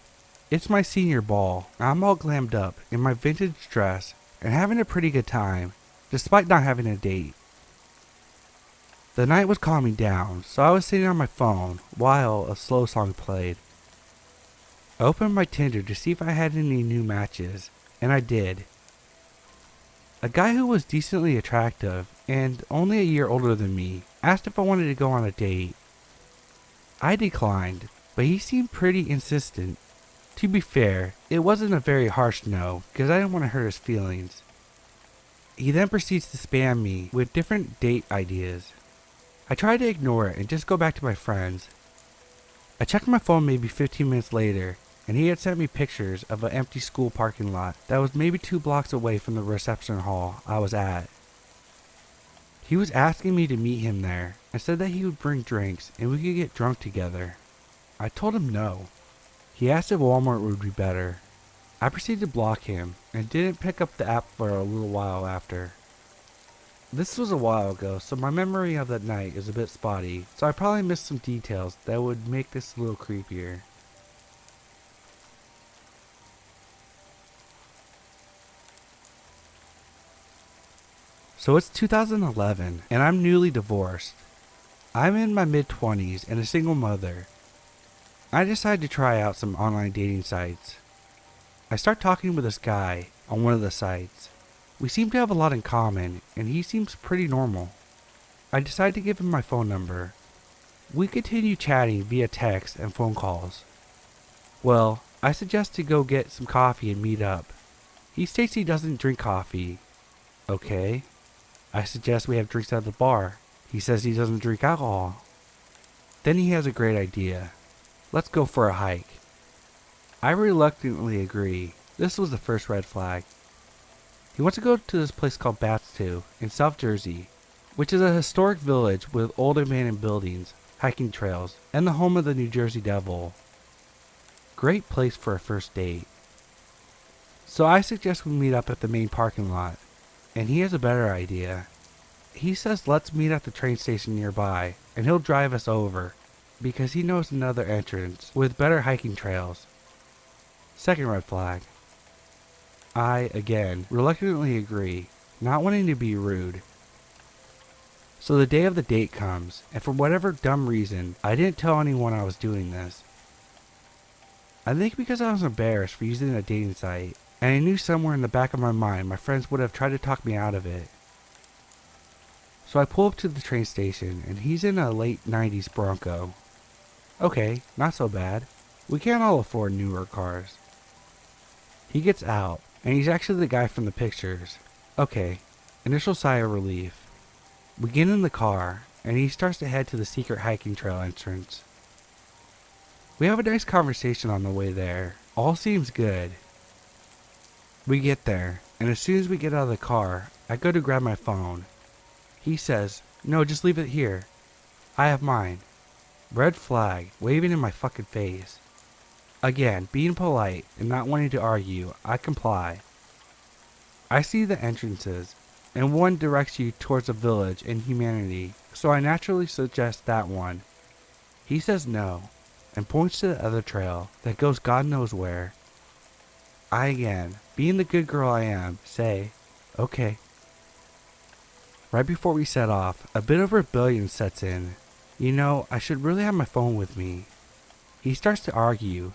It's my senior ball. I'm all glammed up in my vintage dress and having a pretty good time, despite not having a date. The night was calming down, so I was sitting on my phone while a slow song played. I opened my Tinder to see if I had any new matches, and I did. A guy who was decently attractive and only a year older than me asked if I wanted to go on a date. I declined, but he seemed pretty insistent. To be fair, it wasn't a very harsh no, because I didn't want to hurt his feelings. He then proceeds to spam me with different date ideas. I tried to ignore it and just go back to my friends. I checked my phone maybe 15 minutes later, and he had sent me pictures of an empty school parking lot that was maybe 2 blocks away from the reception hall I was at. He was asking me to meet him there and said that he would bring drinks and we could get drunk together. I told him no. He asked if Walmart would be better. I proceeded to block him and didn't pick up the app for a little while after. This was a while ago, so my memory of that night is a bit spotty, so I probably missed some details that would make this a little creepier. So it's 2011, and I'm newly divorced. I'm in my mid-20s and a single mother. I decided to try out some online dating sites. I start talking with this guy on one of the sites. We seem to have a lot in common, and he seems pretty normal. I decide to give him my phone number. We continue chatting via text and phone calls. Well, I suggest to go get some coffee and meet up. He states he doesn't drink coffee. Okay. I suggest we have drinks at the bar. He says he doesn't drink alcohol. Then he has a great idea. Let's go for a hike. I reluctantly agree. This was the first red flag. He wants to go to this place called Bats in South Jersey, which is a historic village with old abandoned buildings, hiking trails, and the home of the New Jersey Devil. Great place for a first date. So I suggest we meet up at the main parking lot, and he has a better idea. He says let's meet at the train station nearby, and he'll drive us over, because he knows another entrance with better hiking trails. Second red flag. I, again, reluctantly agree, not wanting to be rude. So the day of the date comes, and for whatever dumb reason, I didn't tell anyone I was doing this. I think because I was embarrassed for using a dating site, and I knew somewhere in the back of my mind my friends would have tried to talk me out of it. So I pull up to the train station, and he's in a late 90s Bronco. Okay, not so bad. We can't all afford newer cars. He gets out, and he's actually the guy from the pictures. Okay, initial sigh of relief. We get in the car, and he starts to head to the secret hiking trail entrance. We have a nice conversation on the way there. All seems good. We get there, and as soon as we get out of the car, I go to grab my phone. He says, no, just leave it here. I have mine. Red flag, waving in my fucking face. Again, being polite and not wanting to argue, I comply. I see the entrances, and one directs you towards a village and humanity, so I naturally suggest that one. He says no, and points to the other trail that goes God knows where. I again, being the good girl I am, say, okay. Right before we set off, a bit of rebellion sets in. You know, I should really have my phone with me. He starts to argue,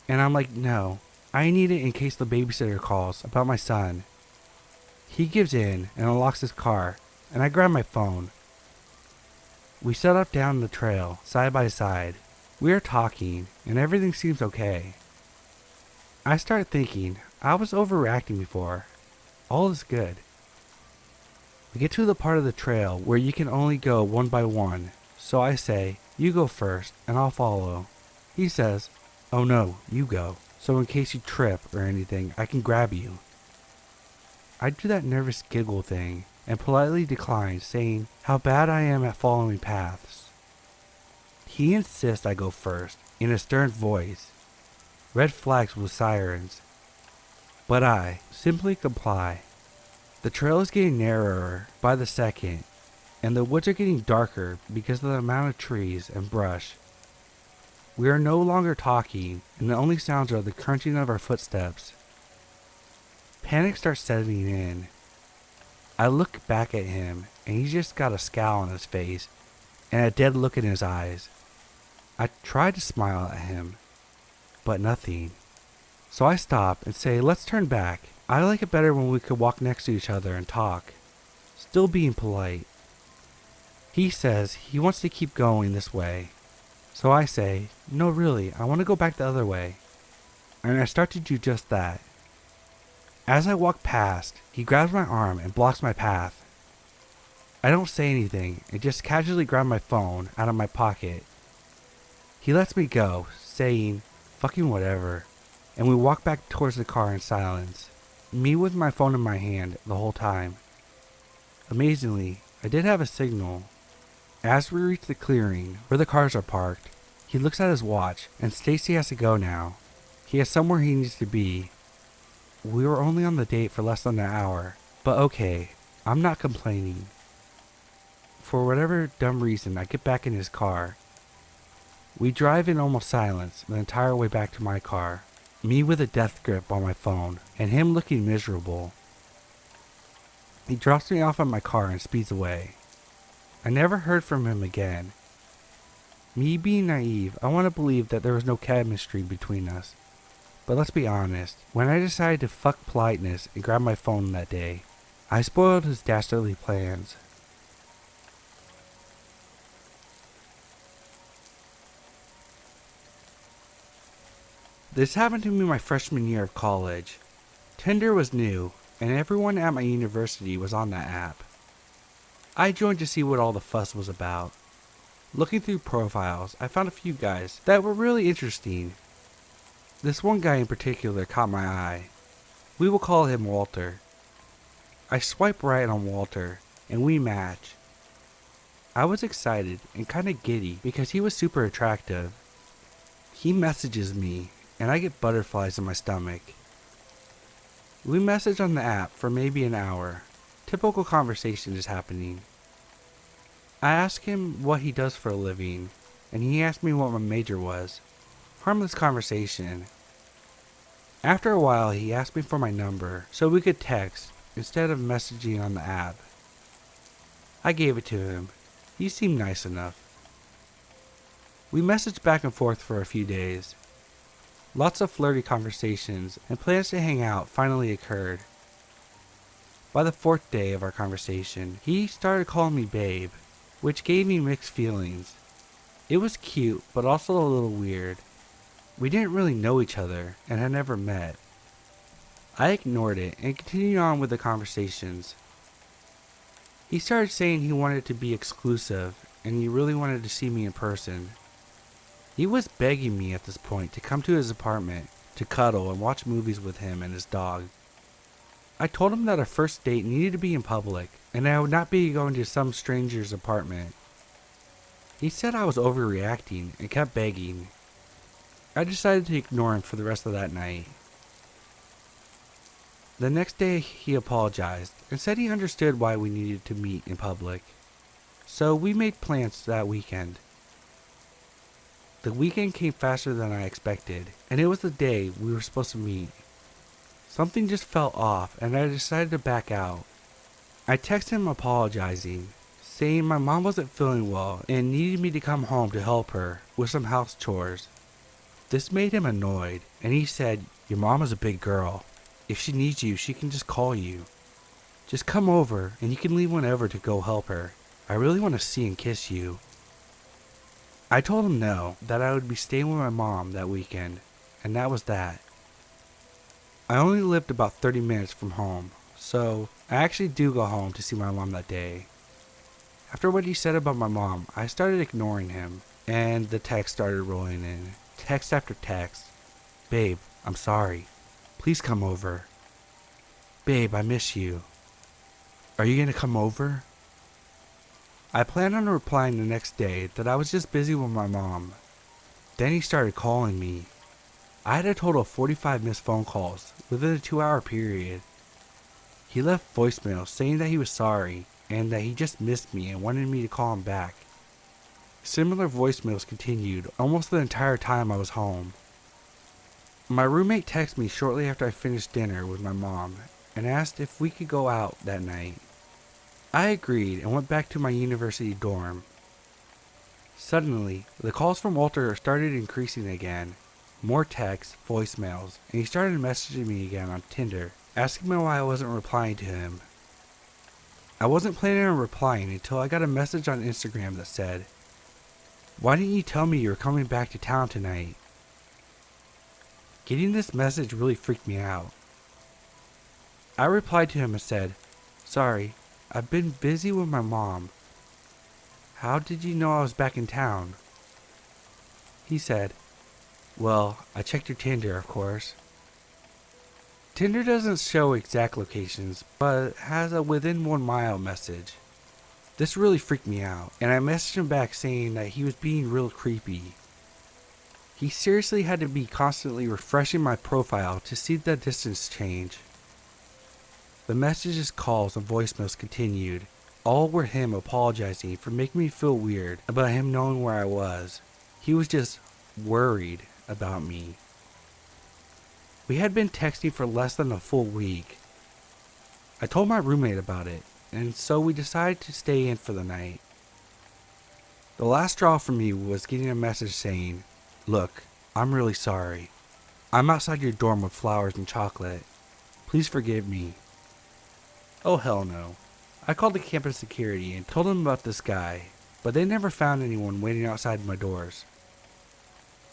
and I'm like, no, I need it in case the babysitter calls about my son. He gives in and unlocks his car, and I grab my phone. We set off down the trail, side by side. We are talking, and everything seems okay. I start thinking, I was overreacting before. All is good. We get to the part of the trail where you can only go one by one, so I say, you go first, and I'll follow. He says, oh no, you go, so in case you trip or anything, I can grab you. I do that nervous giggle thing, and politely declined, saying how bad I am at following paths. He insists I go first, in a stern voice, red flags with sirens, but I simply comply. The trail is getting narrower by the second, and the woods are getting darker because of the amount of trees and brush. We are no longer talking, and the only sounds are the crunching of our footsteps. Panic starts setting in. I look back at him, and he's just got a scowl on his face and a dead look in his eyes. I try to smile at him, but nothing. So I stop and say, let's turn back. I like it better when we could walk next to each other and talk, still being polite. He says he wants to keep going this way. So I say, no really, I want to go back the other way. And I start to do just that. As I walk past, he grabs my arm and blocks my path. I don't say anything and just casually grab my phone out of my pocket. He lets me go, saying, fucking whatever, and we walk back towards the car in silence, me with my phone in my hand the whole time. Amazingly, I did have a signal. As we reach the clearing where the cars are parked, he looks at his watch and states he has to go now. He has somewhere he needs to be. We were only on the date for less than an hour, but okay, I'm not complaining. For whatever dumb reason, I get back in his car. We drive in almost silence the entire way back to my car, me with a death grip on my phone, and him looking miserable. He drops me off at my car and speeds away. I never heard from him again. Me being naive, I want to believe that there was no chemistry between us. But let's be honest, when I decided to fuck politeness and grab my phone that day, I spoiled his dastardly plans. This happened to me my freshman year of college. Tinder was new, and everyone at my university was on that app. I joined to see what all the fuss was about. Looking through profiles, I found a few guys that were really interesting. This one guy in particular caught my eye. We will call him Walter. I swipe right on Walter, and we match. I was excited and kinda giddy because he was super attractive. He messages me, and I get butterflies in my stomach. We message on the app for maybe an hour. Typical conversation is happening. I ask him what he does for a living, and he asked me what my major was. Harmless conversation. After a while, he asked me for my number so we could text instead of messaging on the app. I gave it to him. He seemed nice enough. We messaged back and forth for a few days. Lots of flirty conversations and plans to hang out finally occurred. By the fourth day of our conversation, he started calling me babe, which gave me mixed feelings. It was cute, but also a little weird. We didn't really know each other and had never met. I ignored it and continued on with the conversations. He started saying he wanted to be exclusive and he really wanted to see me in person. He was begging me at this point to come to his apartment to cuddle and watch movies with him and his dog. I told him that our first date needed to be in public and I would not be going to some stranger's apartment. He said I was overreacting and kept begging. I decided to ignore him for the rest of that night. The next day he apologized and said he understood why we needed to meet in public. So we made plans that weekend. The weekend came faster than I expected, and it was the day we were supposed to meet. Something just felt off and I decided to back out. I texted him apologizing, saying my mom wasn't feeling well and needed me to come home to help her with some house chores. This made him annoyed, and he said, "Your mom is a big girl. If she needs you, she can just call you. Just come over, and you can leave whenever to go help her. I really want to see and kiss you." I told him no, that I would be staying with my mom that weekend, and that was that. I only lived about 30 minutes from home, so I actually do go home to see my mom that day. After what he said about my mom, I started ignoring him, and the text started rolling in. Text after text. "Babe, I'm sorry. Please come over. Babe, I miss you." Are you gonna come over? I planned on replying the next day that I was just busy with my mom. Then he started calling me. I had a total of 45 missed phone calls within a 2-hour period. He left voicemails saying that he was sorry and that he just missed me and wanted me to call him back. Similar voicemails continued almost the entire time I was home. My roommate texted me shortly after I finished dinner with my mom and asked if we could go out that night. I agreed and went back to my university dorm. Suddenly, the calls from Walter started increasing again. More texts, voicemails, and he started messaging me again on Tinder, asking me why I wasn't replying to him. I wasn't planning on replying until I got a message on Instagram that said, "Why didn't you tell me you were coming back to town tonight?" Getting this message really freaked me out. I replied to him and said, "Sorry, I've been busy with my mom." "How did you know I was back in town?" He said, "Well, I checked your Tinder, of course." Tinder doesn't show exact locations, but has a within 1 mile message. This really freaked me out, and I messaged him back saying that he was being real creepy. He seriously had to be constantly refreshing my profile to see the distance change. The messages, calls, and voicemails continued. All were him apologizing for making me feel weird about him knowing where I was. He was just worried about me. We had been texting for less than a full week. I told my roommate about it, and so we decided to stay in for the night. The last straw for me was getting a message saying, "Look, I'm really sorry. I'm outside your dorm with flowers and chocolate. Please forgive me." Oh hell no. I called the campus security and told them about this guy, but they never found anyone waiting outside my doors.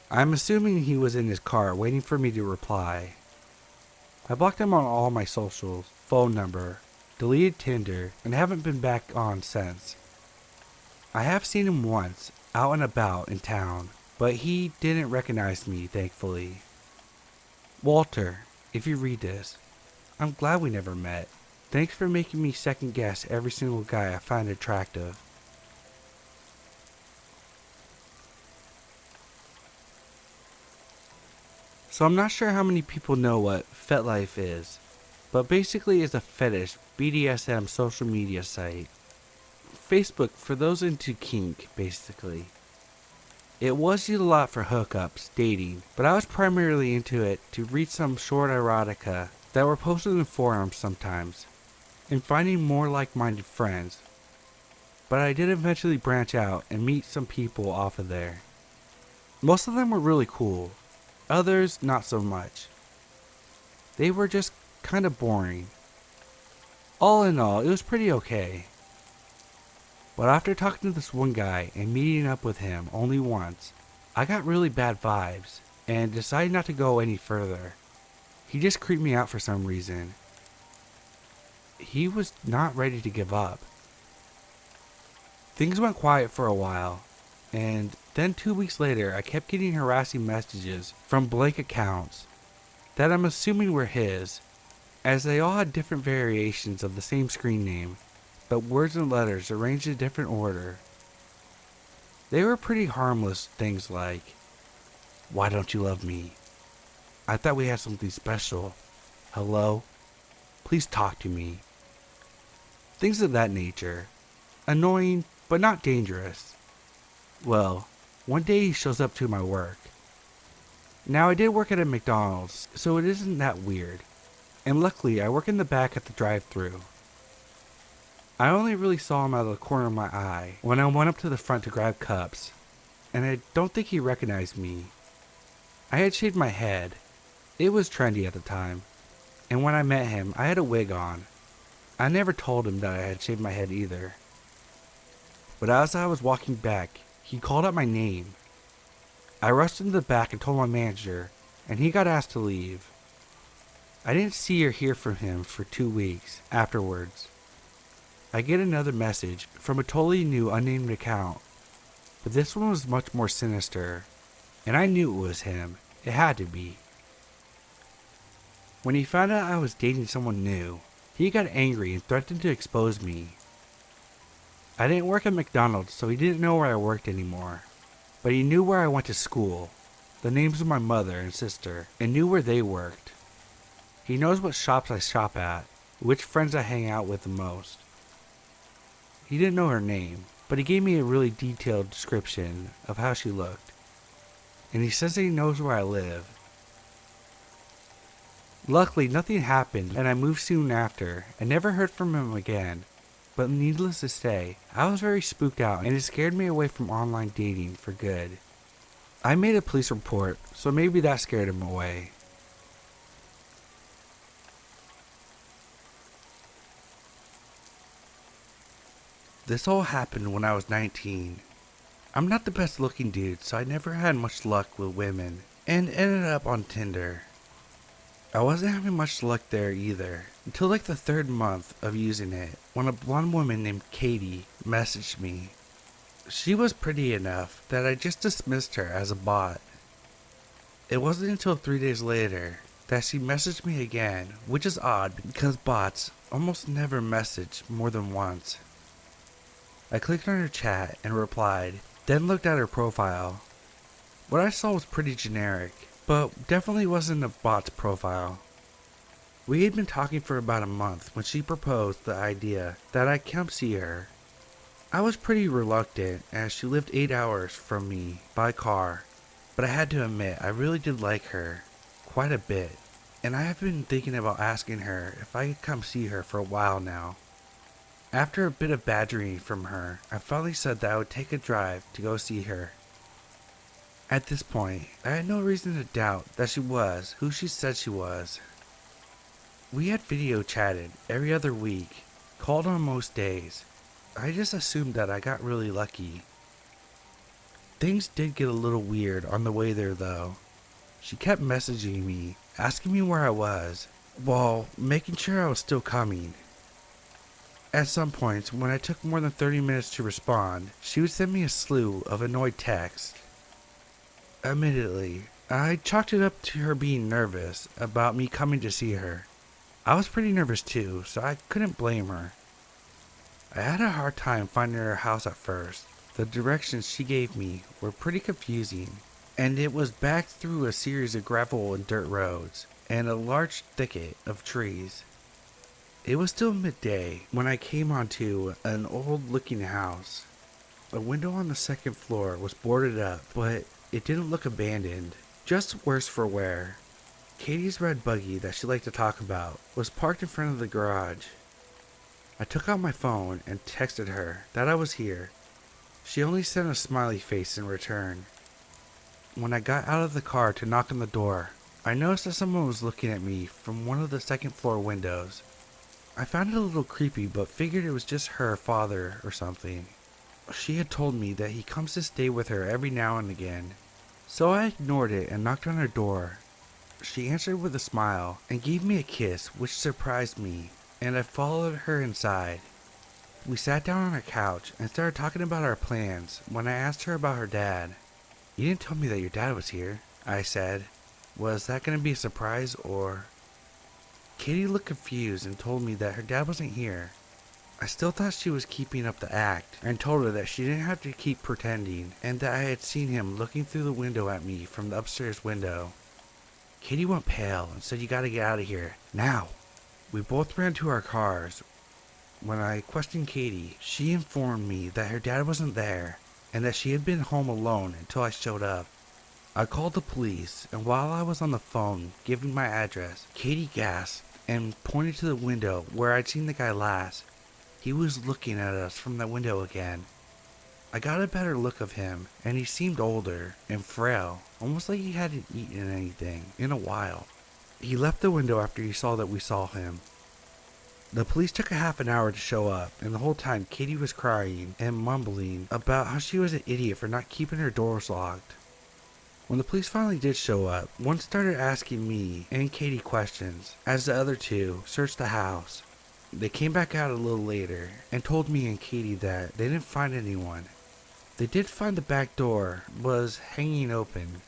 I'm assuming he was in his car waiting for me to reply. I blocked him on all my socials, phone number, deleted Tinder, and haven't been back on since. I have seen him once, out and about in town, but he didn't recognize me, thankfully. Walter, if you read this, I'm glad we never met. Thanks for making me second guess every single guy I find attractive. So I'm not sure how many people know what FetLife is, but basically it's a fetish BDSM social media site. Facebook for those into kink, basically. It was used a lot for hookups, dating, but I was primarily into it to read some short erotica that were posted in forums sometimes, and finding more like-minded friends. But I did eventually branch out and meet some people off of there. Most of them were really cool. Others, not so much. They were just kind of boring. All in all, it was pretty okay. But after talking to this one guy and meeting up with him only once, I got really bad vibes and decided not to go any further. He just creeped me out for some reason. He was not ready to give up. Things went quiet for a while, and then 2 weeks later I kept getting harassing messages from blank accounts that I'm assuming were his, as they all had different variations of the same screen name, but words and letters arranged in different order. They were pretty harmless things like, "Why don't you love me? I thought we had something special. Hello? Please talk to me." Things of that nature. Annoying, but not dangerous. Well, one day he shows up to my work. Now I did work at a McDonald's, so it isn't that weird. And luckily I work in the back at the drive-thru. I only really saw him out of the corner of my eye when I went up to the front to grab cups, and I don't think he recognized me. I had shaved my head. It was trendy at the time, and when I met him I had a wig on. I never told him that I had shaved my head either. But as I was walking back, he called out my name. I rushed into the back and told my manager, and he got asked to leave. I didn't see or hear from him for 2 weeks afterwards. I get another message from a totally new unnamed account, but this one was much more sinister, and I knew it was him. It had to be. When he found out I was dating someone new, He got angry and threatened to expose me. I didn't work at McDonald's, so he didn't know where I worked anymore. But he knew where I went to school, the names of my mother and sister, and knew where they worked. He knows what shops I shop at, which friends I hang out with the most. He didn't know her name, but he gave me a really detailed description of how she looked. And he says that he knows where I live. Luckily, nothing happened, and I moved soon after, and never heard from him again. But needless to say, I was very spooked out, and it scared me away from online dating for good. I made a police report, so maybe that scared him away. This all happened when I was 19. I'm not the best looking dude, so I never had much luck with women, and ended up on Tinder. I wasn't having much luck there either, until like the third month of using it, when a blonde woman named Katie messaged me. She was pretty enough that I just dismissed her as a bot. It wasn't until 3 days later that she messaged me again, which is odd because bots almost never message more than once. I clicked on her chat and replied, then looked at her profile. What I saw was pretty generic, but definitely wasn't a bot's profile. We had been talking for about a month when she proposed the idea that I come see her. I was pretty reluctant as she lived 8 hours from me by car, but I had to admit I really did like her quite a bit, and I have been thinking about asking her if I could come see her for a while now. After a bit of badgering from her, I finally said that I would take a drive to go see her. At this point, I had no reason to doubt that she was who she said she was. We had video chatted every other week, called on most days. I just assumed that I got really lucky. Things did get a little weird on the way there though. She kept messaging me, asking me where I was, while making sure I was still coming. At some points, when I took more than 30 minutes to respond, she would send me a slew of annoyed texts. Admittedly, I chalked it up to her being nervous about me coming to see her. I was pretty nervous too, so I couldn't blame her. I had a hard time finding her house at first. The directions she gave me were pretty confusing, and it was back through a series of gravel and dirt roads, and a large thicket of trees. It was still midday when I came onto an old-looking house. A window on the second floor was boarded up, but it didn't look abandoned, just worse for wear. Katie's red buggy that she liked to talk about was parked in front of the garage. I took out my phone and texted her that I was here. She only sent a smiley face in return. When I got out of the car to knock on the door, I noticed that someone was looking at me from one of the second floor windows. I found it a little creepy, but figured it was just her father or something. She had told me that he comes to stay with her every now and again, so I ignored it and knocked on her door. She answered with a smile and gave me a kiss, which surprised me, and I followed her inside. We sat down on her couch and started talking about our plans when I asked her about her dad. "You didn't tell me that your dad was here," I said. "Was that going to be a surprise or?" Katie looked confused and told me that her dad wasn't here. I still thought she was keeping up the act and told her that she didn't have to keep pretending and that I had seen him looking through the window at me from the upstairs window. Katie went pale and said, "You gotta get out of here, now." We both ran to our cars. When I questioned Katie, she informed me that her dad wasn't there and that she had been home alone until I showed up. I called the police, and while I was on the phone giving my address, Katie gasped and pointed to the window where I'd seen the guy last. He was looking at us from the window again. I got a better look of him, and he seemed older and frail, almost like he hadn't eaten anything in a while. He left the window after he saw that we saw him. The police took a half an hour to show up, and the whole time Katie was crying and mumbling about how she was an idiot for not keeping her doors locked. When the police finally did show up, one started asking me and Katie questions, as the other two searched the house. They came back out a little later and told me and Katie that they didn't find anyone. They did find the back door was hanging open.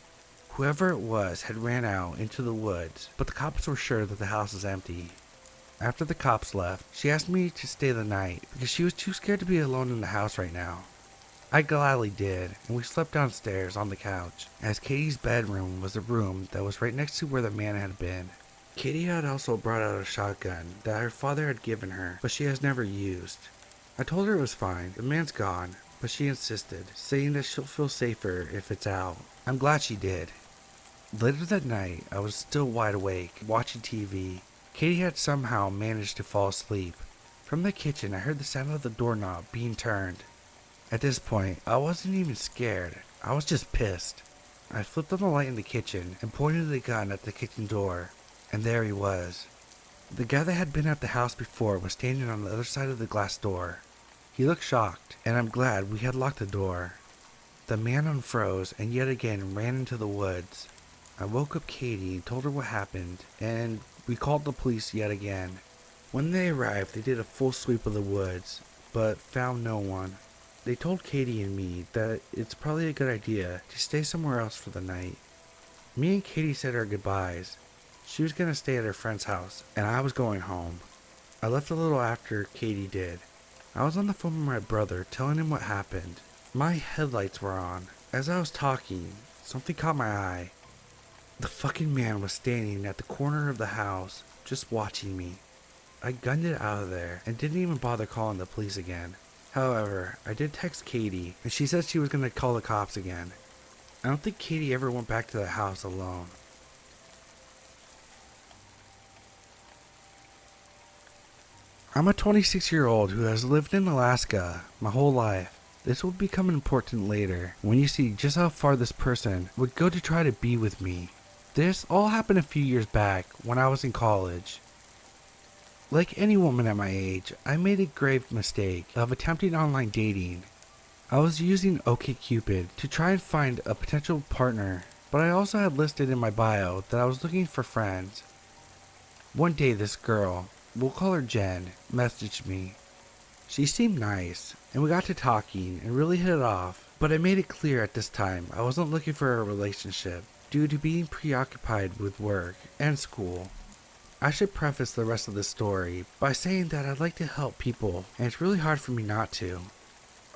Whoever it was had ran out into the woods, but the cops were sure that the house was empty. After the cops left, she asked me to stay the night because she was too scared to be alone in the house right now. I gladly did, and we slept downstairs on the couch, as Katie's bedroom was the room that was right next to where the man had been. Katie had also brought out a shotgun that her father had given her, but she has never used. I told her it was fine, the man's gone, but she insisted, saying that she'll feel safer if it's out. I'm glad she did. Later that night, I was still wide awake, watching TV. Katie had somehow managed to fall asleep. From the kitchen, I heard the sound of the doorknob being turned. At this point, I wasn't even scared. I was just pissed. I flipped on the light in the kitchen and pointed the gun at the kitchen door, and there he was. The guy that had been at the house before was standing on the other side of the glass door. He looked shocked, and I'm glad we had locked the door. The man unfroze and yet again ran into the woods. I woke up Katie and told her what happened, and we called the police yet again. When they arrived, they did a full sweep of the woods, but found no one. They told Katie and me that it's probably a good idea to stay somewhere else for the night. Me and Katie said our goodbyes. She was going to stay at her friend's house, and I was going home. I left a little after Katie did. I was on the phone with my brother telling him what happened. My headlights were on. As I was talking, something caught my eye. The fucking man was standing at the corner of the house, just watching me. I gunned it out of there and didn't even bother calling the police again. However, I did text Katie, and she said she was going to call the cops again. I don't think Katie ever went back to the house alone. I'm a 26-year-old who has lived in Alaska my whole life. This will become important later when you see just how far this person would go to try to be with me. This all happened a few years back when I was in college. Like any woman at my age, I made a grave mistake of attempting online dating. I was using OkCupid to try and find a potential partner, but I also had listed in my bio that I was looking for friends. One day this girl, we'll call her Jen, messaged me. She seemed nice, and we got to talking and really hit it off, but I made it clear at this time I wasn't looking for a relationship due to being preoccupied with work and school. I should preface the rest of the story by saying that I'd like to help people, and it's really hard for me not to.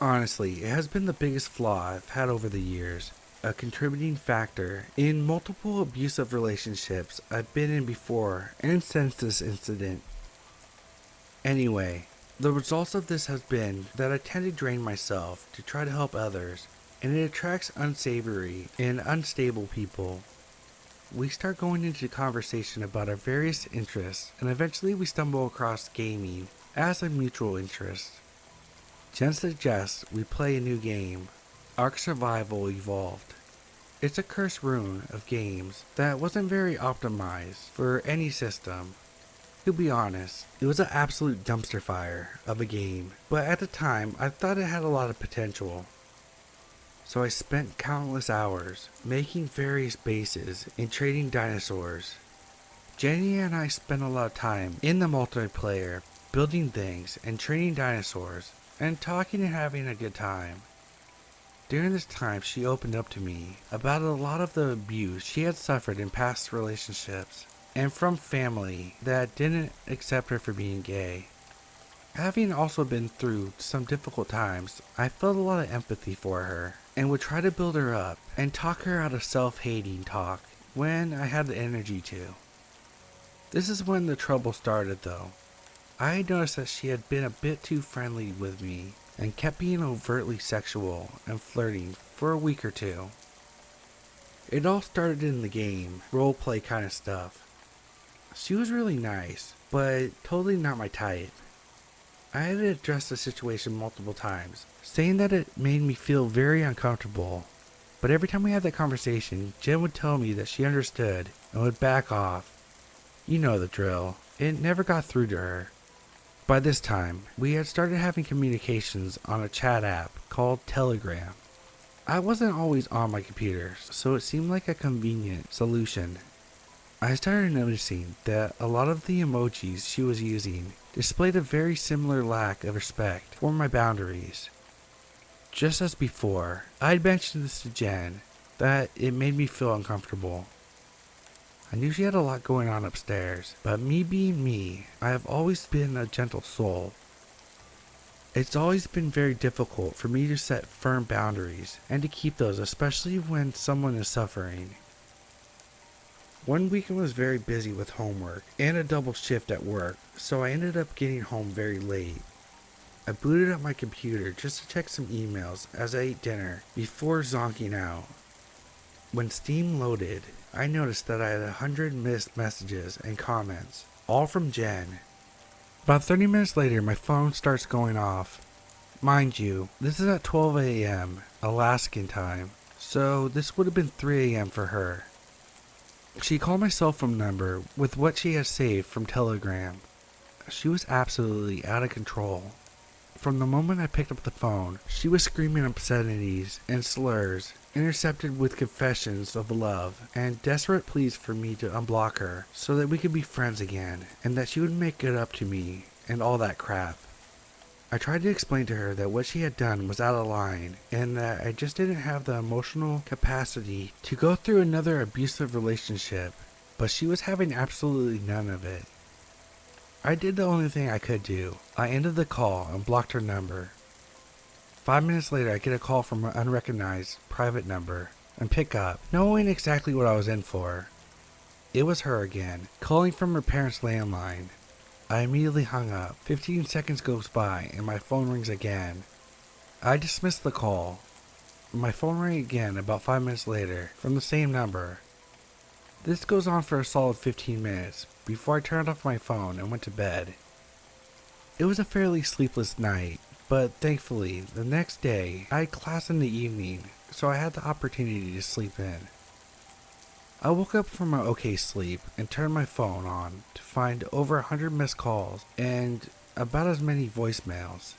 Honestly, it has been the biggest flaw I've had over the years, a contributing factor in multiple abusive relationships I've been in before and since this incident. Anyway, the results of this has been that I tend to drain myself to try to help others, and it attracts unsavory and unstable people. We start going into conversation about our various interests, and eventually we stumble across gaming as a mutual interest. Jen suggests we play a new game, Ark Survival Evolved. It's a cursed rune of games that wasn't very optimized for any system. To be honest, it was an absolute dumpster fire of a game, but at the time I thought it had a lot of potential. So I spent countless hours making various bases and trading dinosaurs. Jenny and I spent a lot of time in the multiplayer, building things and training dinosaurs, and talking and having a good time. During this time, she opened up to me about a lot of the abuse she had suffered in past relationships, and from family that didn't accept her for being gay. Having also been through some difficult times, I felt a lot of empathy for her, and would try to build her up and talk her out of self-hating talk when I had the energy to. This is when the trouble started though. I had noticed that she had been a bit too friendly with me and kept being overtly sexual and flirting for a week or two. It all started in the game, roleplay kind of stuff. She was really nice, but totally not my type. I had to address the situation multiple times, saying that it made me feel very uncomfortable. But every time we had that conversation, Jen would tell me that she understood and would back off. You know the drill. It never got through to her. By this time, we had started having communications on a chat app called Telegram. I wasn't always on my computer, so it seemed like a convenient solution. I started noticing that a lot of the emojis she was using displayed a very similar lack of respect for my boundaries. Just as before, I'd mentioned this to Jen, that it made me feel uncomfortable. I knew she had a lot going on upstairs, but me being me, I have always been a gentle soul. It's always been very difficult for me to set firm boundaries and to keep those, especially when someone is suffering. One weekend was very busy with homework and a double shift at work, so I ended up getting home very late. I booted up my computer just to check some emails as I ate dinner before zonking out. When Steam loaded, I noticed that I had 100 missed messages and comments, all from Jen. About 30 minutes later, my phone starts going off. Mind you, this is at 12 a.m. Alaskan time, so this would have been 3 a.m. for her. She called my cell phone number with what she had saved from Telegram. She was absolutely out of control. From the moment I picked up the phone, she was screaming obscenities and slurs, intercepted with confessions of love and desperate pleas for me to unblock her so that we could be friends again and that she would make it up to me and all that crap. I tried to explain to her that what she had done was out of line and that I just didn't have the emotional capacity to go through another abusive relationship, but she was having absolutely none of it. I did the only thing I could do. I ended the call and blocked her number. 5 minutes later, I get a call from an unrecognized private number and pick up, knowing exactly what I was in for. It was her again, calling from her parents' landline. I immediately hung up. 15 seconds goes by and my phone rings again. I dismissed the call. My phone rang again about 5 minutes later from the same number. This goes on for a solid 15 minutes before I turned off my phone and went to bed. It was a fairly sleepless night, but thankfully the next day I had class in the evening, so I had the opportunity to sleep in. I woke up from my okay sleep and turned my phone on to find over 100 missed calls and about as many voicemails.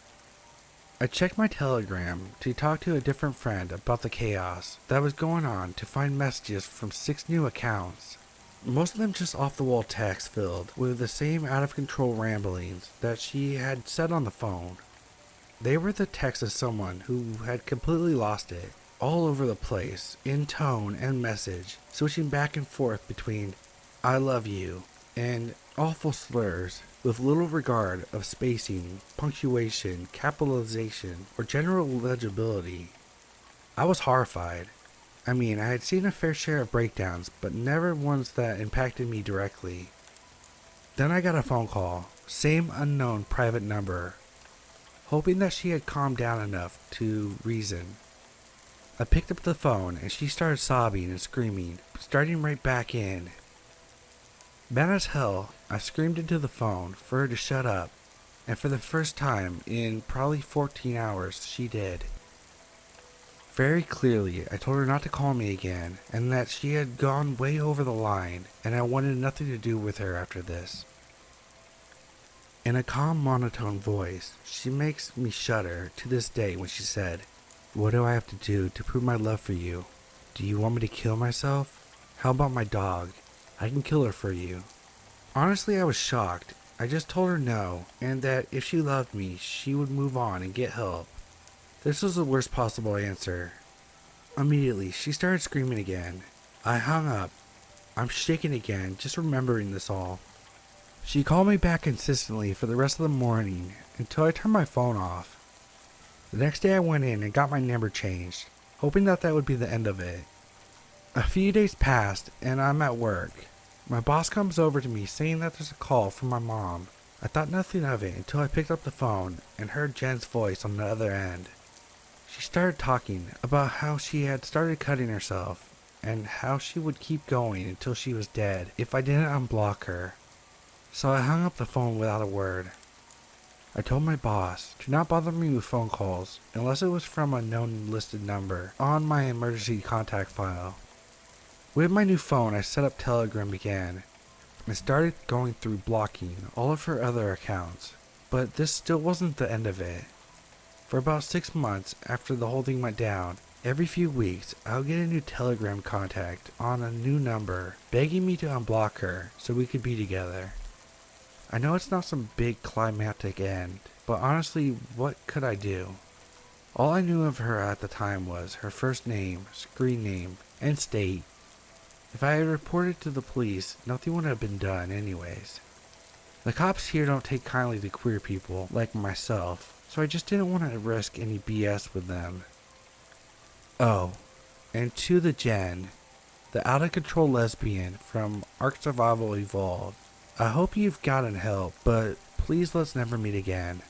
I checked my Telegram to talk to a different friend about the chaos that was going on to find messages from 6 new accounts. Most of them just off-the-wall text filled with the same out-of-control ramblings that she had said on the phone. They were the texts of someone who had completely lost it, all over the place, in tone and message, switching back and forth between "I love you" and awful slurs, with little regard of spacing, punctuation, capitalization, or general legibility. I was horrified. I had seen a fair share of breakdowns, but never ones that impacted me directly. Then I got a phone call, same unknown private number, hoping that she had calmed down enough to reason. I picked up the phone and she started sobbing and screaming, starting right back in. Mad as hell, I screamed into the phone for her to shut up, and for the first time in probably 14 hours, she did. Very clearly, I told her not to call me again, and that she had gone way over the line, and I wanted nothing to do with her after this. In a calm, monotone voice, she makes me shudder to this day when she said, "What do I have to do to prove my love for you? Do you want me to kill myself? How about my dog? I can kill her for you." Honestly, I was shocked. I just told her no, and that if she loved me, she would move on and get help. This was the worst possible answer. Immediately, she started screaming again. I hung up. I'm shaking again, just remembering this all. She called me back consistently for the rest of the morning until I turned my phone off. The next day I went in and got my number changed, hoping that would be the end of it. A few days passed and I'm at work. My boss comes over to me saying that there's a call from my mom. I thought nothing of it until I picked up the phone and heard Jen's voice on the other end. She started talking about how she had started cutting herself and how she would keep going until she was dead if I didn't unblock her. So I hung up the phone without a word. I told my boss to not bother me with phone calls unless it was from a known listed number on my emergency contact file. With my new phone, I set up Telegram again and started going through blocking all of her other accounts, but this still wasn't the end of it. For about 6 months after the whole thing went down, every few weeks I would get a new Telegram contact on a new number begging me to unblock her so we could be together. I know it's not some big climactic end, but honestly, what could I do? All I knew of her at the time was her first name, screen name, and state. If I had reported to the police, nothing would have been done anyways. The cops here don't take kindly to queer people like myself, so I just didn't want to risk any BS with them. Oh, and to the Jen, the out-of-control lesbian from Ark Survival Evolved, I hope you've gotten help, but please let's never meet again.